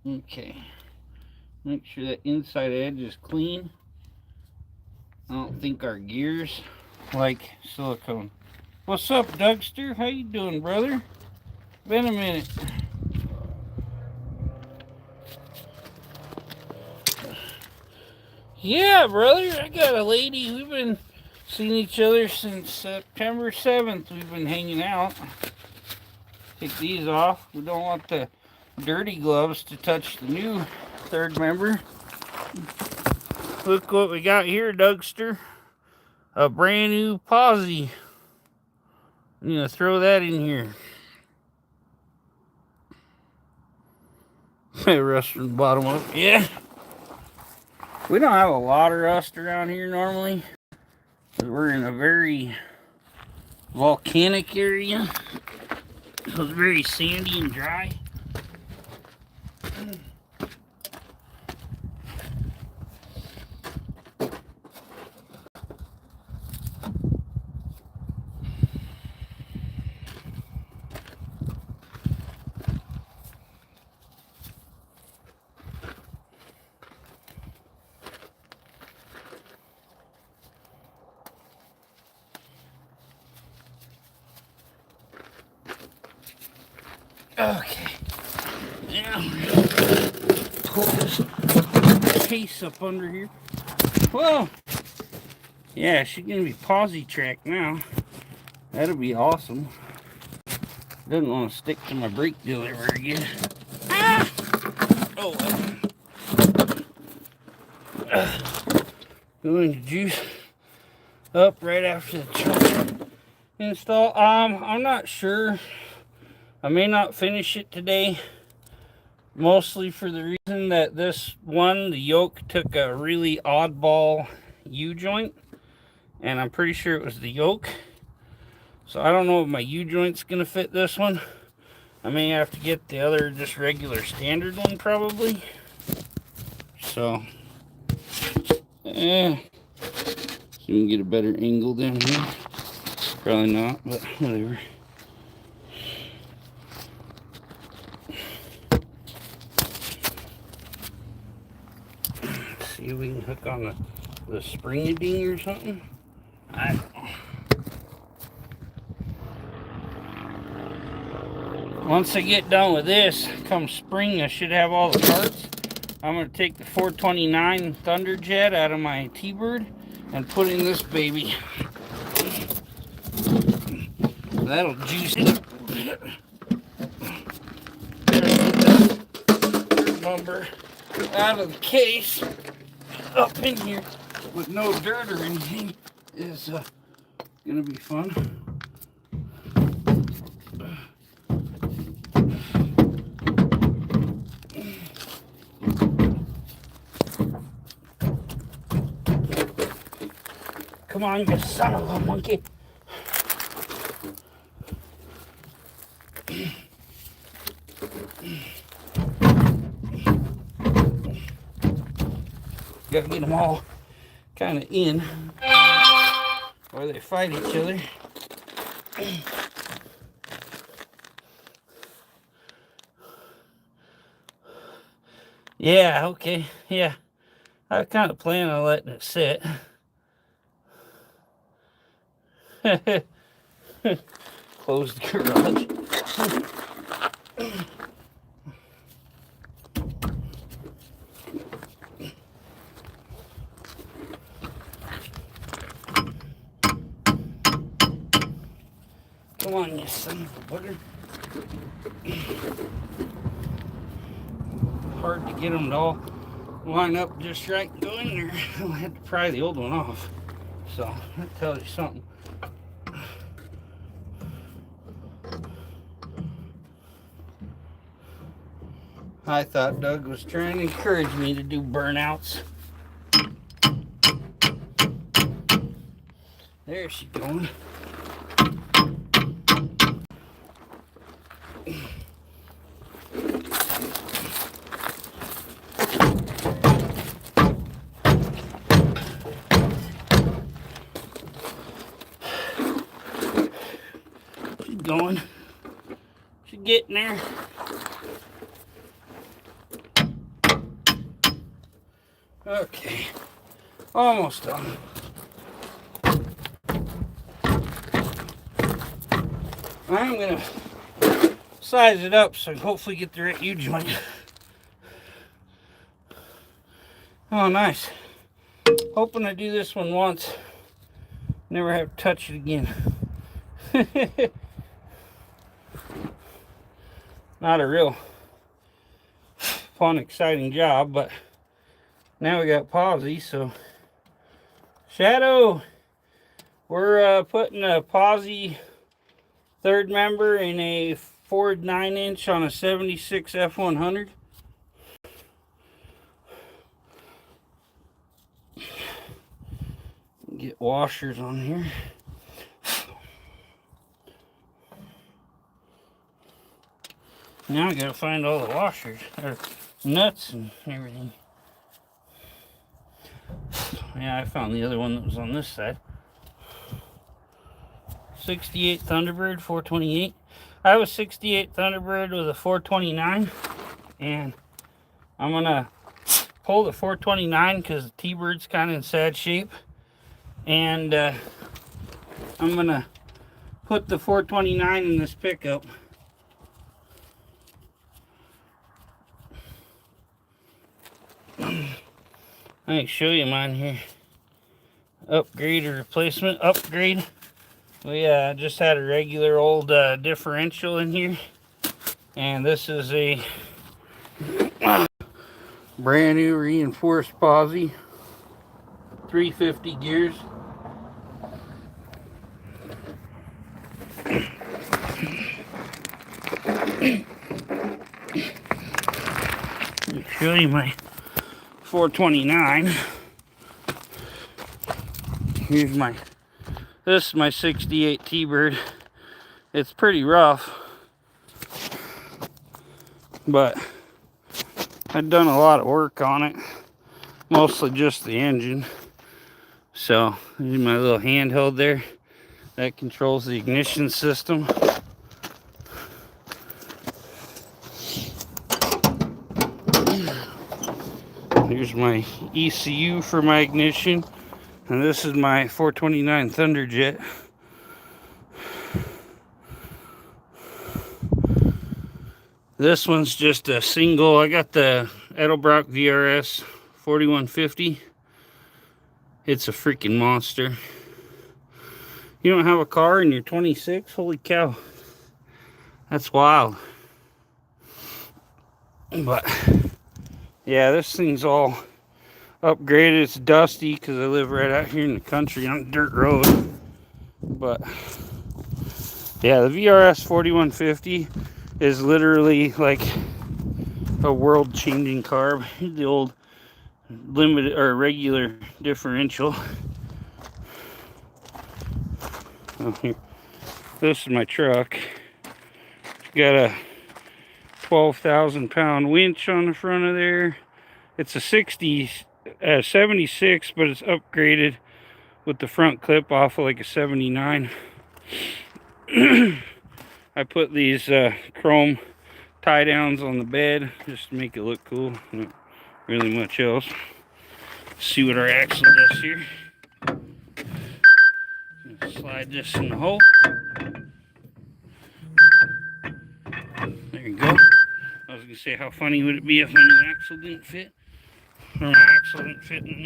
Okay. Make sure that inside edge is clean. I don't think our gears like silicone. What's up, Dougster? How you doing, brother? Been a minute. Yeah, brother, I got a lady. We've been seeing each other since September 7th. We've been hanging out. Take these off. We don't want the dirty gloves to touch the new third member. Look what we got here, Dougster. A brand new Posi. I'm gonna throw that in here. Rust from the bottom up. Yeah. We don't have a lot of rust around here normally. We're in a very volcanic area. So it's very sandy and dry. Okay. Now, pull this case up under here. Whoa! Yeah, she's gonna be Posi tracked now. That'll be awesome. Doesn't want to stick to my brake dealer very good. Ah! Oh, going to juice up right after the truck install. I'm not sure. I may not finish it today, mostly for the reason that this one, the yoke, took a really oddball U-joint, and I'm pretty sure it was the yoke. So I don't know if my U-joint's going to fit this one. I may have to get the other just regular standard one probably. So, see if we can get a better angle down here. Probably not, but whatever. See if we can hook on the springy ding or something. I don't know. Once I get done with this, come spring, I should have all the parts. I'm going to take the 429 Thunderjet out of my T-Bird and put in this baby. That'll juice it up. Number out of the case up in here with no dirt or anything is gonna be fun. Come on, you son of a monkey. Gotta get them all kind of in, or they fight each other. Yeah, okay, yeah. I kind of plan on letting it sit. Close the garage. Come on, you son of a bugger. Hard to get them to all line up just right and go in there. I had to pry the old one off. So, that tells you something. I thought Doug was trying to encourage me to do burnouts. There she's going. She's going. She's getting there. Okay, almost done. I'm gonna size it up so I can hopefully get the right U-joint. Oh, nice. Hoping I do this one once, never have to touch it again. Not a real fun, exciting job, but now we got Posi, so Shadow, we're putting a Posi third member in a Ford 9-inch on a 76 F100. Get washers on here. Now I gotta find all the washers, or nuts and everything. Yeah, I found the other one that was on this side. 68 Thunderbird 428. I have a 68 Thunderbird with a 429, and I'm gonna pull the 429 because the T-Bird's kind of in sad shape, and I'm gonna put the 429 in this pickup. I can show you mine here. Upgrade or replacement. Upgrade. We just had a regular old differential in here, and this is a brand new reinforced Posi 350 gears. I'll show you my 429. Here's this is my 68 T-Bird. It's pretty rough, but I've done a lot of work on it, mostly just the engine. So here's my little handheld there that controls the ignition system. Here's my ECU for my ignition, and this is my 429 Thunderjet. This one's just a single. I got the Edelbrock VRS 4150. It's a freaking monster. You don't have a car and you're 26? Holy cow. That's wild. But yeah, this thing's all upgraded. It's dusty because I live right out here in the country on a dirt road. But yeah, the VRS 4150 is literally like a world-changing car. The old limited or regular differential. Oh, here. This is my truck. It's got a 12,000 pound winch on the front of there. It's a 76, but it's upgraded with the front clip off of like a 79. I put these chrome tie downs on the bed just to make it look cool. Not really much else. Let's see what our axle does here. Slide this in the hole. There you go. I was gonna say, how funny would it be if my new axle didn't fit? Or my axle didn't fit in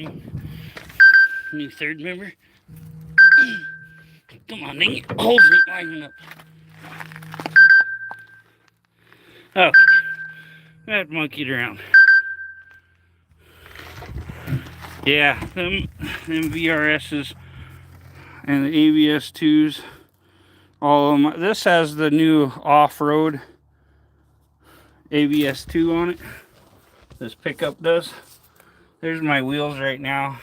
the new third member. Come on, dang it. Holes ain't lining up. Okay. That monkeyed around. Yeah, them VRSs and the ABS2s, all of them. This has the new off-road ABS2 on it. This pickup does. There's my wheels right now.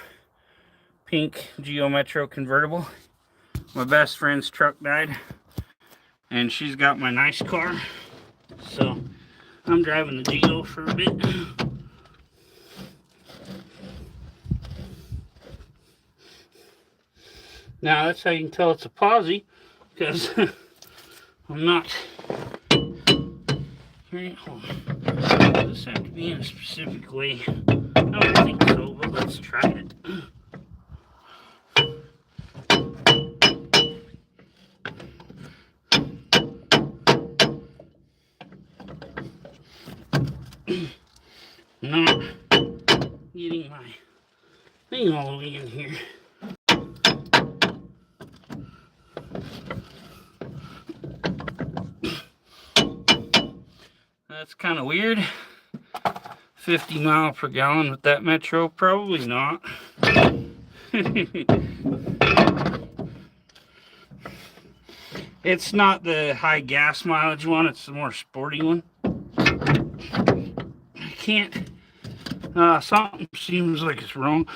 Pink Geo Metro convertible. My best friend's truck died, and she's got my nice car. So I'm driving the Geo for a bit. Now that's how you can tell it's a Posi, because I'm not. Hold on. Does this have to be in a specific way? I don't think so, but let's try it. Not getting my spring all the way in here. That's kind of weird. 50 miles per gallon with that Metro? Probably not. It's not the high gas mileage one, it's the more sporty one. I can't. Something seems like it's wrong.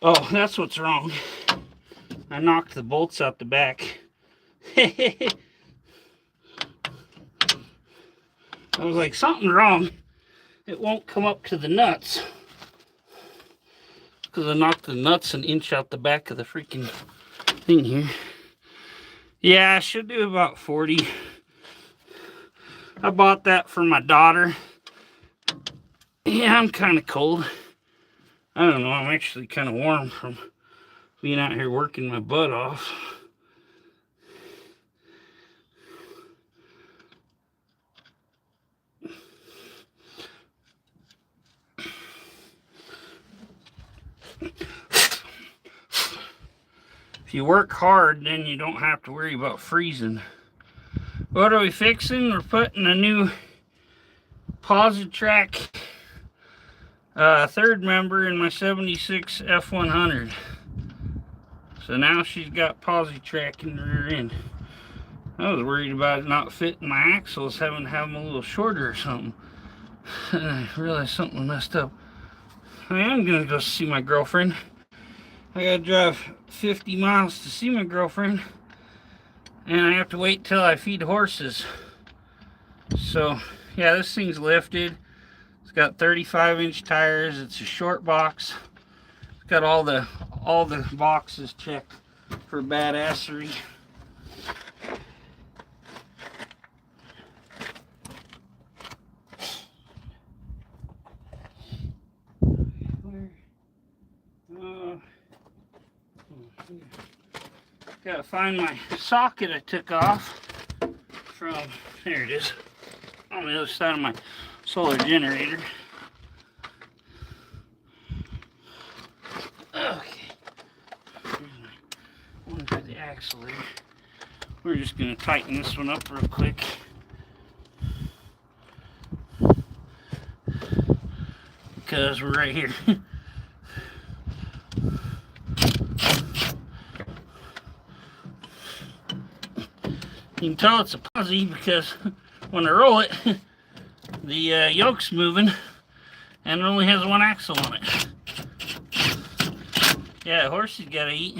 Oh, that's what's wrong. I knocked the bolts out the back. I was like, something's wrong. It won't come up to the nuts. Because I knocked the nuts an inch out the back of the freaking thing here. Yeah, I should do about 40. I bought that for my daughter. Yeah, I'm kind of cold. I don't know, I'm actually kind of warm from being out here working my butt off. If you work hard, then you don't have to worry about freezing. What are we fixing? We're putting a new Posi track third member in my 76 F100. So now she's got Posi track in the rear end. I was worried about it not fitting my axles, having to have them a little shorter or something. And I realized something messed up. I am gonna go see my girlfriend. I gotta drive 50 miles to see my girlfriend, and I have to wait till I feed horses. So yeah, this thing's lifted. It's got 35-inch tires. It's a short box. It's got all the boxes checked for badassery. Gotta find my socket I took off from, there it is, on the other side of my solar generator. Okay, one for the axle there. We're just gonna tighten this one up real quick. Because we're right here. You can tell it's a Posi because when I roll it, the yoke's moving and it only has one axle on it. Yeah, horses gotta eat.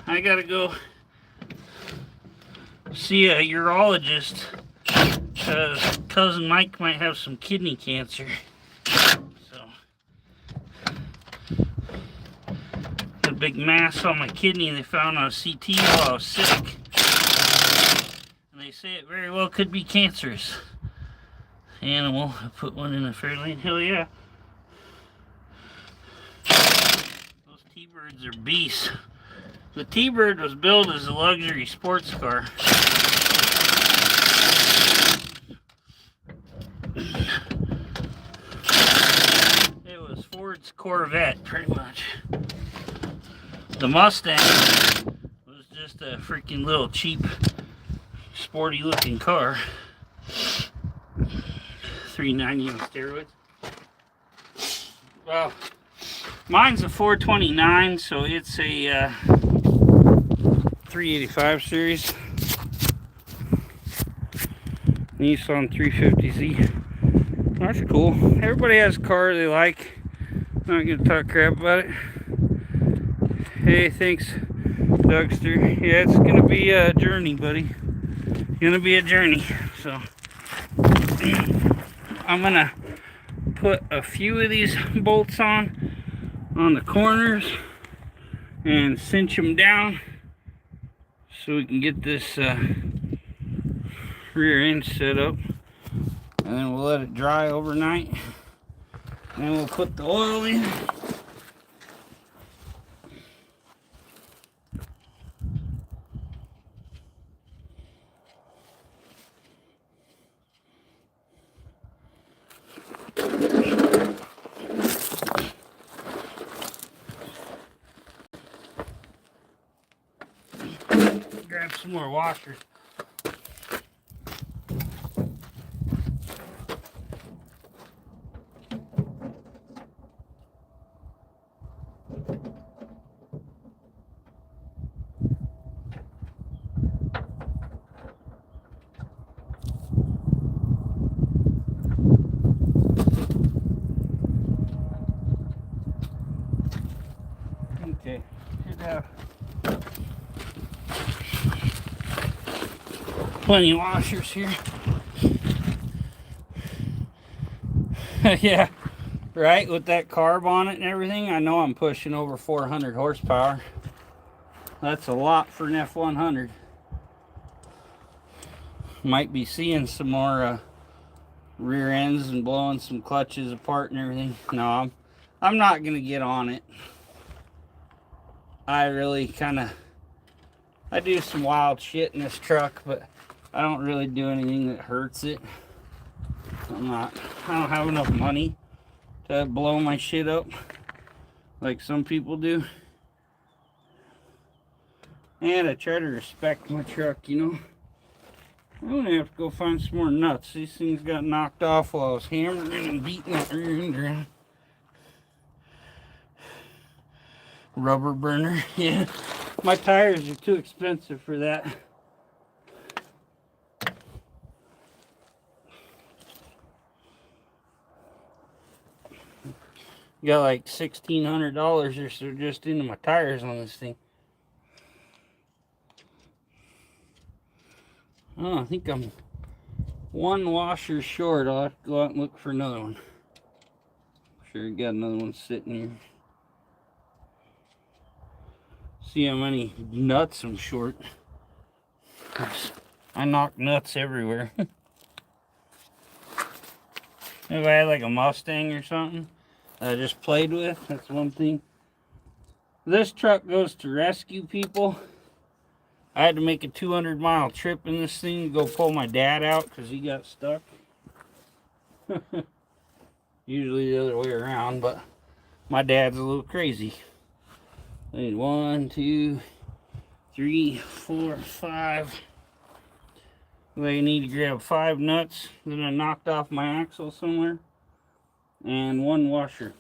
I gotta go see a urologist because cousin Mike might have some kidney cancer. So, got a big mass on my kidney they found on a CT while I was sick. They say it very well could be cancerous. Animal, I put one in a Fairlane, hell yeah. Those T-Birds are beasts. The T-Bird was built as a luxury sports car. It was Ford's Corvette, pretty much. The Mustang was just a freaking little cheap sporty looking car. $390 on steroids. Well, mine's a 429, so it's a 385 series Nissan 350Z. That's cool. Everybody has a car they like. I'm not gonna talk crap about it. Hey, thanks, Dougster. Yeah, it's gonna be a journey, buddy. Gonna be a journey. So I'm gonna put a few of these bolts on the corners and cinch them down so we can get this rear end set up, and then we'll let it dry overnight, and then we'll put the oil in. grab some more washers. Okay, should have plenty of washers here. Yeah, right, with that carb on it and everything, I know I'm pushing over 400 horsepower. That's a lot for an F100. Might be seeing some more rear ends and blowing some clutches apart and everything. No, I'm not gonna get on it. I really I do some wild shit in this truck, but I don't really do anything that hurts it. I don't have enough money to blow my shit up like some people do. And I try to respect my truck, you know. I'm gonna have to go find some more nuts. These things got knocked off while I was hammering and beating that rear end around. Rubber burner, yeah. My tires are too expensive for that. Got like $1,600 or so just into my tires on this thing. Oh, I think I'm one washer short. I'll have to go out and look for another one. Sure, got another one sitting here. See how many nuts I'm short. I knock nuts everywhere. If I had like a Mustang or something that I just played with, that's one thing. This truck goes to rescue people. I had to make a 200-mile trip in this thing to go pull my dad out because he got stuck. Usually the other way around, but my dad's a little crazy. I need 1, 2, 3, 4, 5. I need to grab 5 nuts. Then I knocked off my axle somewhere. And 1 washer.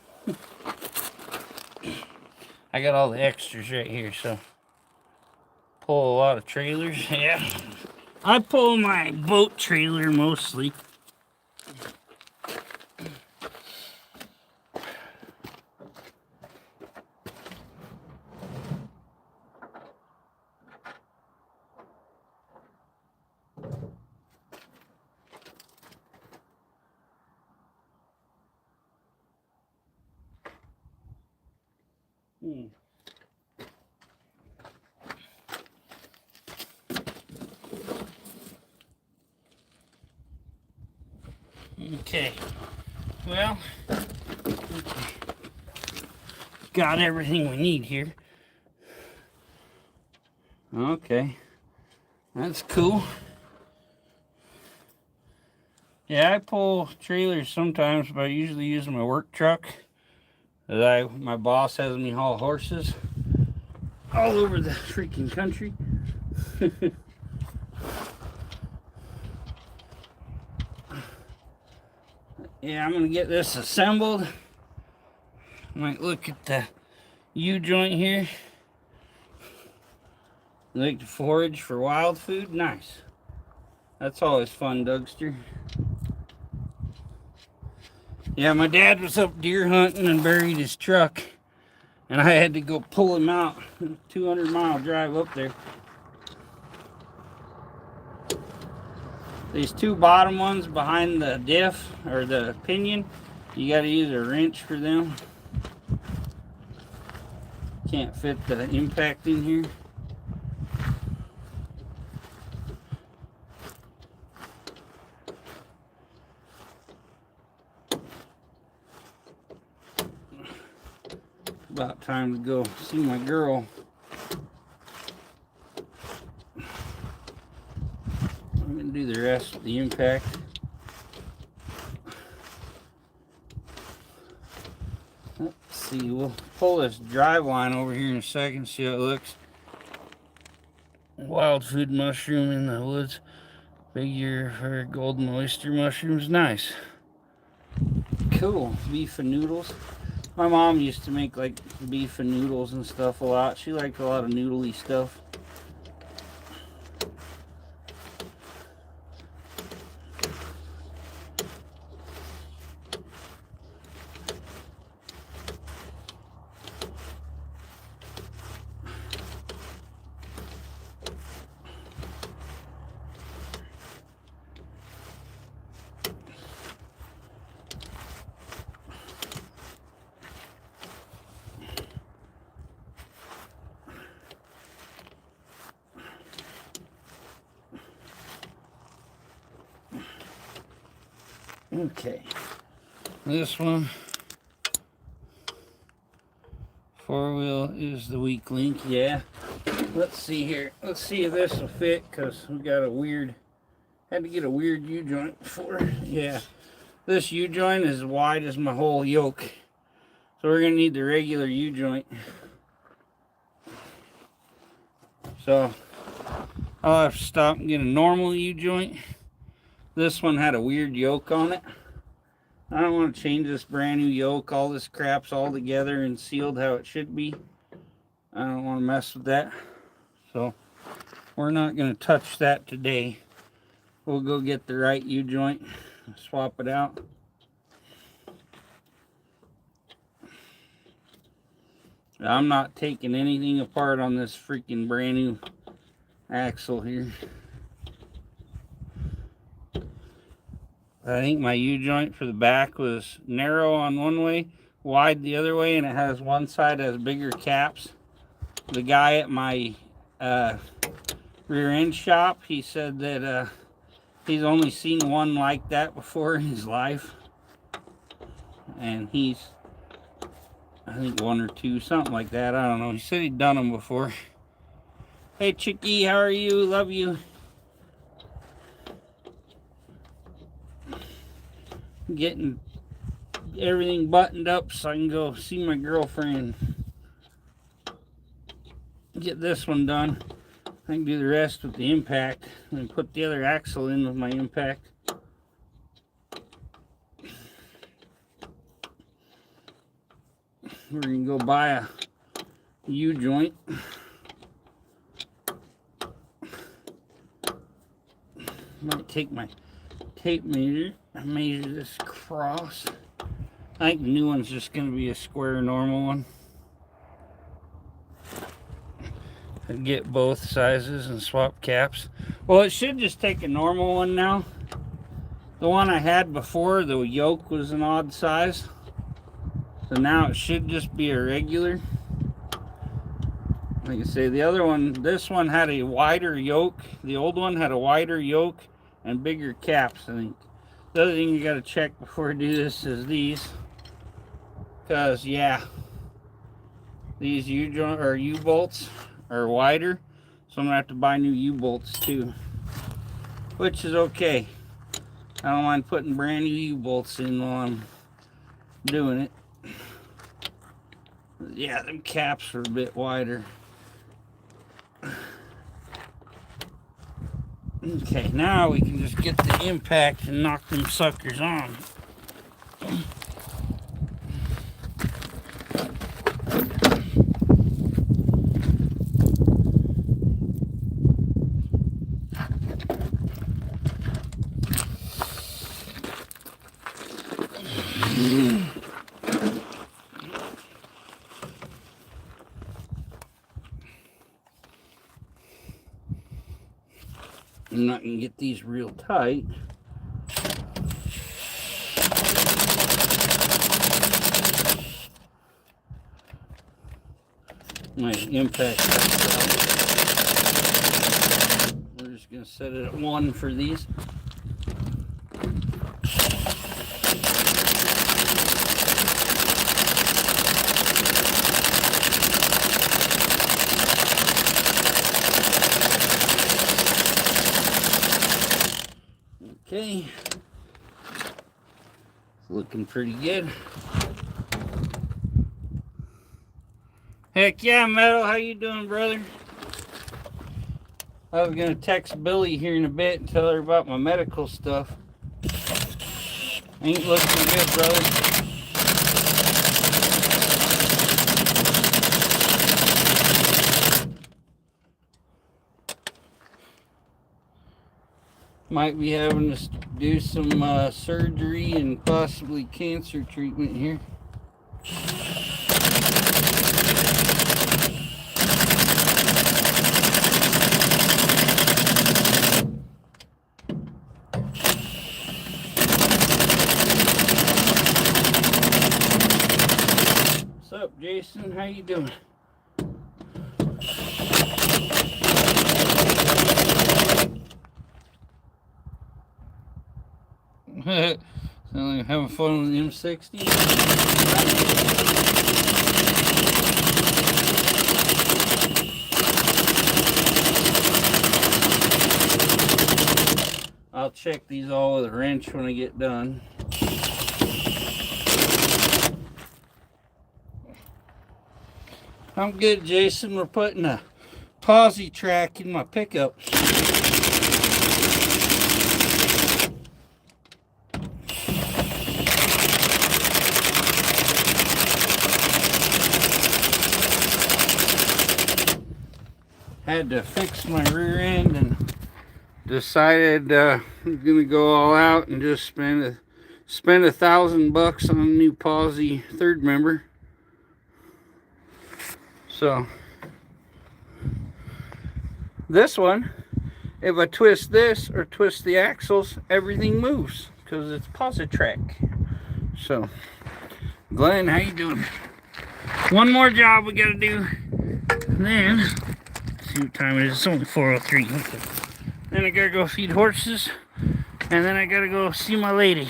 I got all the extras right here, so pull a lot of trailers. Yeah. I pull my boat trailer mostly. Okay, well, got everything we need here. Okay, that's cool. Yeah, I pull trailers sometimes, but I usually use my work truck. My boss has me haul horses all over the freaking country. Yeah, I'm gonna get this assembled. Might look at the U-joint here. Like to forage for wild food? Nice. That's always fun, Dougster. Yeah, my dad was up deer hunting and buried his truck. And I had to go pull him out. 200-mile drive up there. These 2 bottom ones behind the diff, or the pinion, you gotta use a wrench for them. Can't fit the impact in here. About time to go see my girl. I'm gonna do the rest of the impact. Let's see, we'll pull this drive line over here in a second, see how it looks. wild food mushroom in the woods. Figure for golden oyster mushrooms. Nice. Cool. Beef and noodles. My mom used to make like beef and noodles and stuff a lot. She liked a lot of noodly stuff. Okay, this one, 4-wheel is the weak link. Yeah, let's see here. Let's see if this will fit, because we got a weird, had to get a weird U-joint before. Yeah, this U-joint is as wide as my whole yoke, so we're gonna need the regular U-joint. So I'll have to stop and get a normal U-joint. This one had a weird yoke on it. I don't want to change this brand new yoke. All this crap's all together and sealed how it should be. I don't want to mess with that. So we're not going to touch that today. We'll go get the right U-joint, swap it out. I'm not taking anything apart on this freaking brand new axle here. I think my U-joint for the back was narrow on one way, wide the other way, and it has one side has bigger caps. The guy at my rear end shop, he said that he's only seen one like that before in his life. And he's, I think, one or two, something like that. I don't know. He said he'd done them before. Hey, Chickie, how are you? Love you. Getting everything buttoned up so I can go see my girlfriend. Get this one done. I can do the rest with the impact and put the other axle in with my impact. We're gonna go buy a U-joint. Might take my tape measure and measure this across. I think the new one's just going to be a square normal one. I'd get both sizes and swap caps. Well, it should just take a normal one now. The one I had before, the yoke was an odd size. So now it should just be a regular. Like I say, the other one, this one had a wider yoke. The old one had a wider yoke and bigger caps, I think. The other thing you got to check before you do this is these. Because, yeah, these U-bolts are wider. So I'm going to have to buy new U-bolts too. Which is okay. I don't mind putting brand new U-bolts in while I'm doing it. Yeah, them caps are a bit wider. Okay, now we can just get the impact and knock them suckers on. I'm not going to get these real tight. My impact. We're just going to set it at 1 for these. Okay, looking pretty good. Heck yeah, Metal, how you doing, brother? I was going to text Billy here in a bit and tell her about my medical stuff. Ain't looking good, brother. Might be having to do some surgery and possibly cancer treatment here. What's up, Jason? How you doing? Sound like having fun with the M60. I'll check these all with a wrench when I get done. I'm good, Jason. We're putting a Posi track in my pickup. Had to fix my rear end and decided I'm gonna go all out and just spend $1,000 on a new Posi third member. So this one, if I twist this or twist the axles, everything moves because it's Posi track. So Glenn, how you doing? One more job we gotta do, then see what time it is. It's only 4:03. Okay. Then I gotta go feed horses, and then I gotta go see my lady.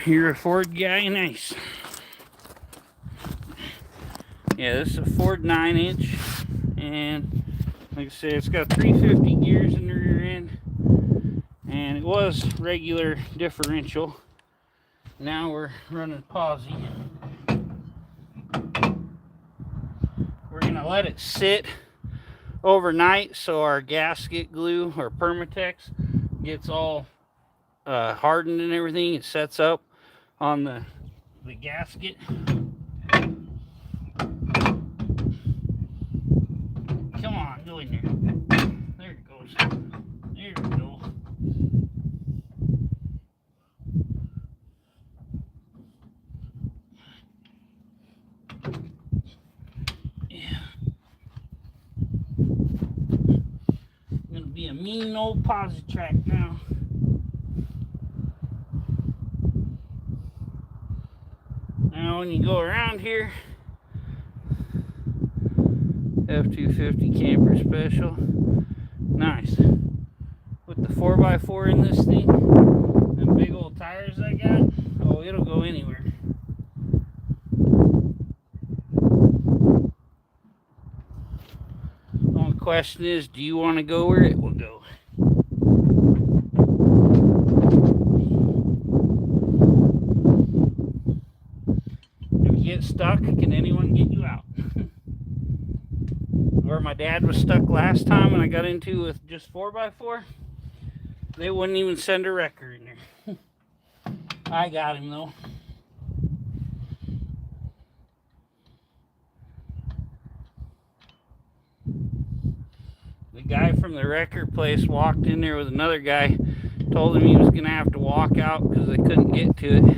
You're a Ford guy, nice. Yeah, this is a Ford 9-inch, and like I said, it's got 350 gears in the rear end, and it was regular differential. Now we're running Posi. We're gonna let it sit overnight so our gasket glue or Permatex gets all hardened and everything. It sets up on the gasket. Come on, go in there. There it goes. There we go. Yeah. Gonna be a mean old Posi track now. Now when you go around here, F250 camper special, nice. With the 4x4 in this thing, and big old tires I got, oh, it'll go anywhere. The only question is, do you want to go where it will go? If you get stuck, can anyone get you out? Where my dad was stuck last time and I got into with just 4x4, they wouldn't even send a wrecker in there. I got him though. The guy from the wrecker place walked in there with another guy, told him he was gonna have to walk out because they couldn't get to it.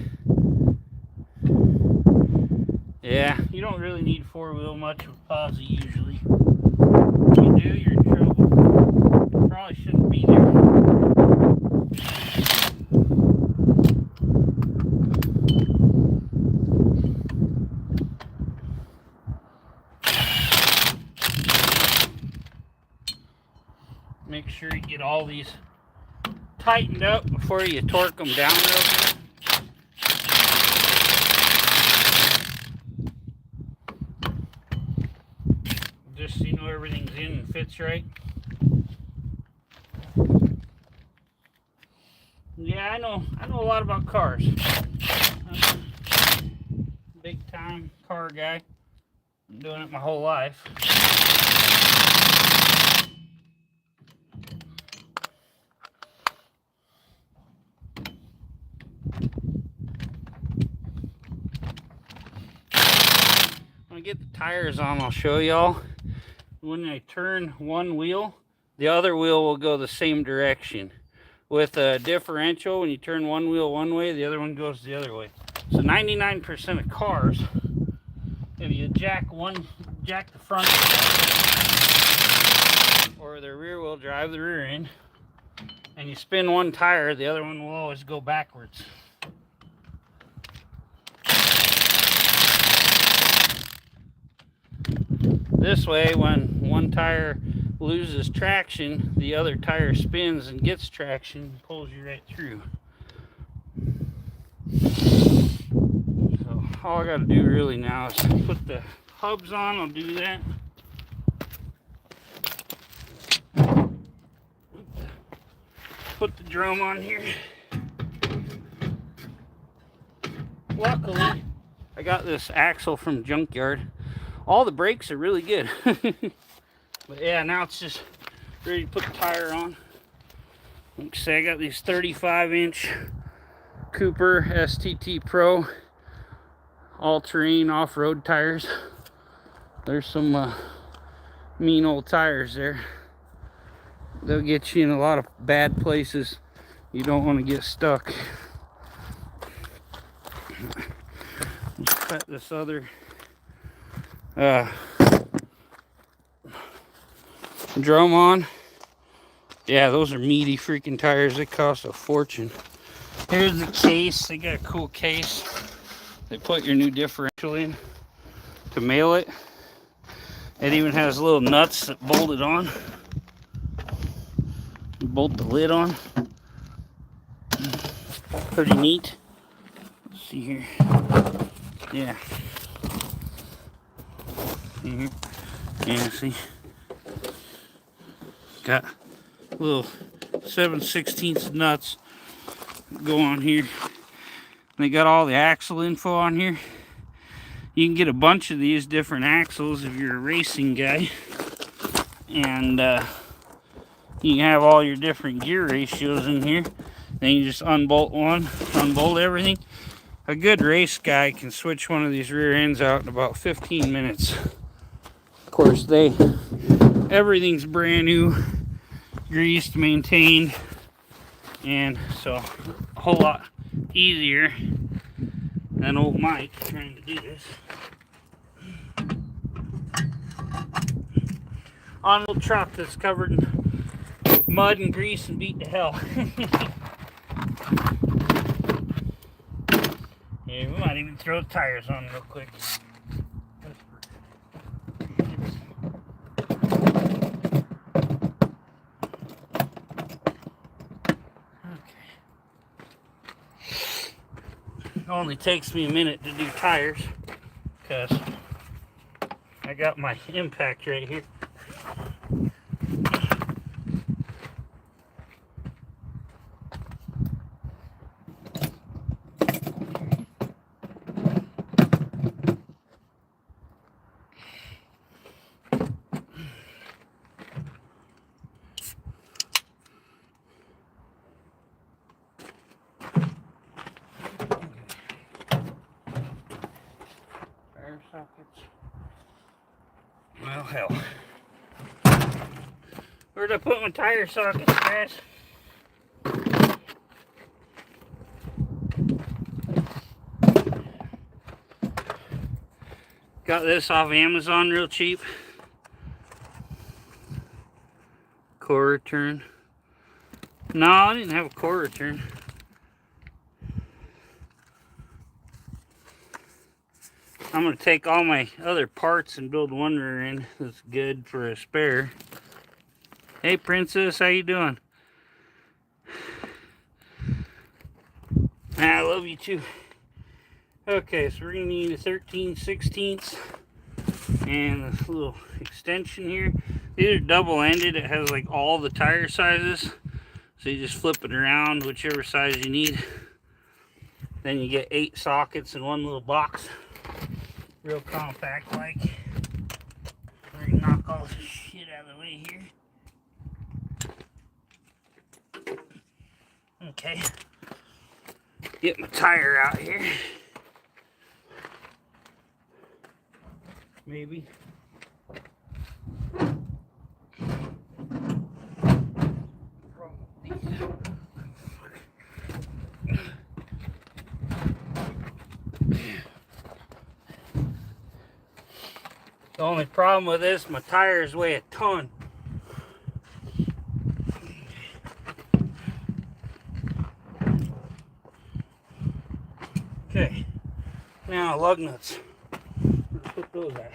Yeah, you don't really need four-wheel much with Posi usually. If you do, you're in trouble. You probably shouldn't be there. Make sure you get all these tightened up before you torque them down real good. Just so you know everything's in and fits right. Yeah, I know a lot about cars. time car guy. Been doing it my whole life. When I get the tires on, I'll show y'all. When I turn one wheel, the other wheel will go the same direction. With a differential, when you turn one wheel one way, the other one goes the other way. So 99% of cars, if you jack the front or the rear wheel drive, the rear end, and you spin one tire, the other one will always go backwards. This way, when one tire loses traction, the other tire spins and gets traction and pulls you right through. So all I got to do really now is put the hubs on. I'll do that. Put the drum on here. Luckily, I got this axle from Junkyard. All the brakes are really good. But yeah, now it's just ready to put the tire on. Like I say, I got these 35-inch Cooper STT Pro all-terrain off-road tires. There's some mean old tires there. They'll get you in a lot of bad places. You don't want to get stuck. Just cut this other drum on. Yeah, those are meaty freaking tires. They cost a fortune. Here's the case. They got a cool case. They put your new differential in to mail it. It even has little nuts that bolt it on. You bolt the lid on. Pretty neat. Let's see here. Yeah. See here? Yeah, see? Got little 7/16 nuts go on here. They got all the axle info on here. You can get a bunch of these different axles if you're a racing guy. And you can have all your different gear ratios in here. Then you just unbolt one, unbolt everything. A good race guy can switch one of these rear ends out in about 15 minutes. Of course, everything's brand new, greased, maintained, and so a whole lot easier than old Mike trying to do this. On a little truck that's covered in mud and grease and beat to hell. Yeah, we might even throw the tires on real quick. It only takes me a minute to do tires because I got my impact right here. Sockets. Well, hell. Where'd I put my tire sockets, guys? Got this off Amazon real cheap. Core return. No, I didn't have a core return. I'm going to take all my other parts and build one rear end that's good for a spare. Hey, Princess, how you doing? I love you too. Okay, so we're going to need a 13/16 and this little extension here. These are double-ended. It has like all the tire sizes. So you just flip it around, whichever size you need. Then you get 8 sockets in one little box. real compact like. Let me knock all this shit out of the way here. Okay. Get my tire out here. Maybe. The only problem with this, my tires weigh a ton. Okay, now lug nuts. Let's put those at.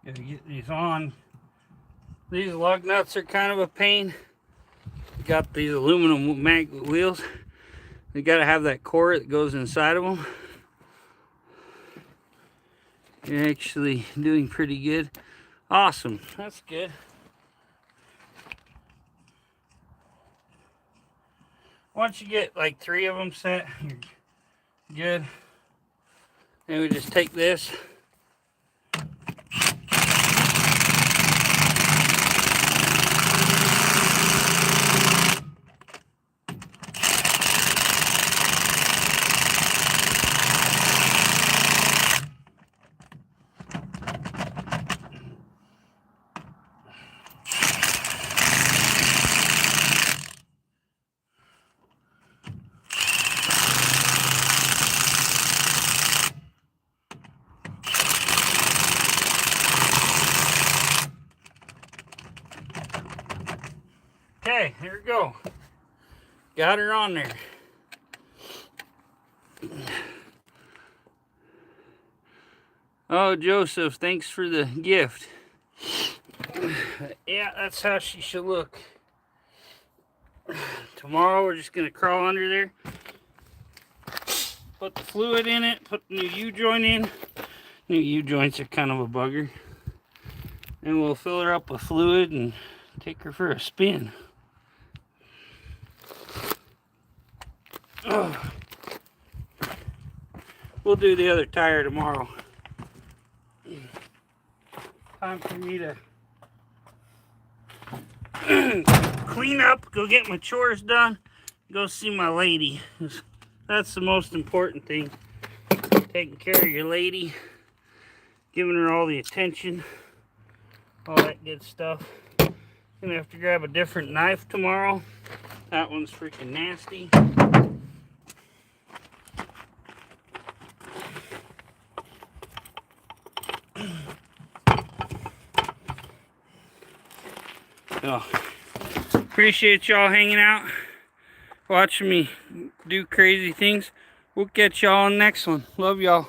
Gotta get these on. These lug nuts are kind of a pain. Got these aluminum magnet wheels. You gotta have that core that goes inside of them. You're actually doing pretty good. Awesome, that's good. Once you get like 3 of them set, you're good. Then we just take this. Okay, here we go. Got her on there. Oh, Joseph, thanks for the gift. Yeah, that's how she should look. Tomorrow we're just going to crawl under there, put the fluid in it, put the new U-joint in. New U-joints are kind of a bugger. And we'll fill her up with fluid and take her for a spin. Oh. We'll do the other tire tomorrow. Time for me to clean up, go get my chores done, go see my lady. That's the most important thing. Taking care of your lady, giving her all the attention, all that good stuff. Gonna have to grab a different knife tomorrow. That one's freaking nasty. So, appreciate y'all hanging out, watching me do crazy things. We'll catch y'all on the next one. Love y'all.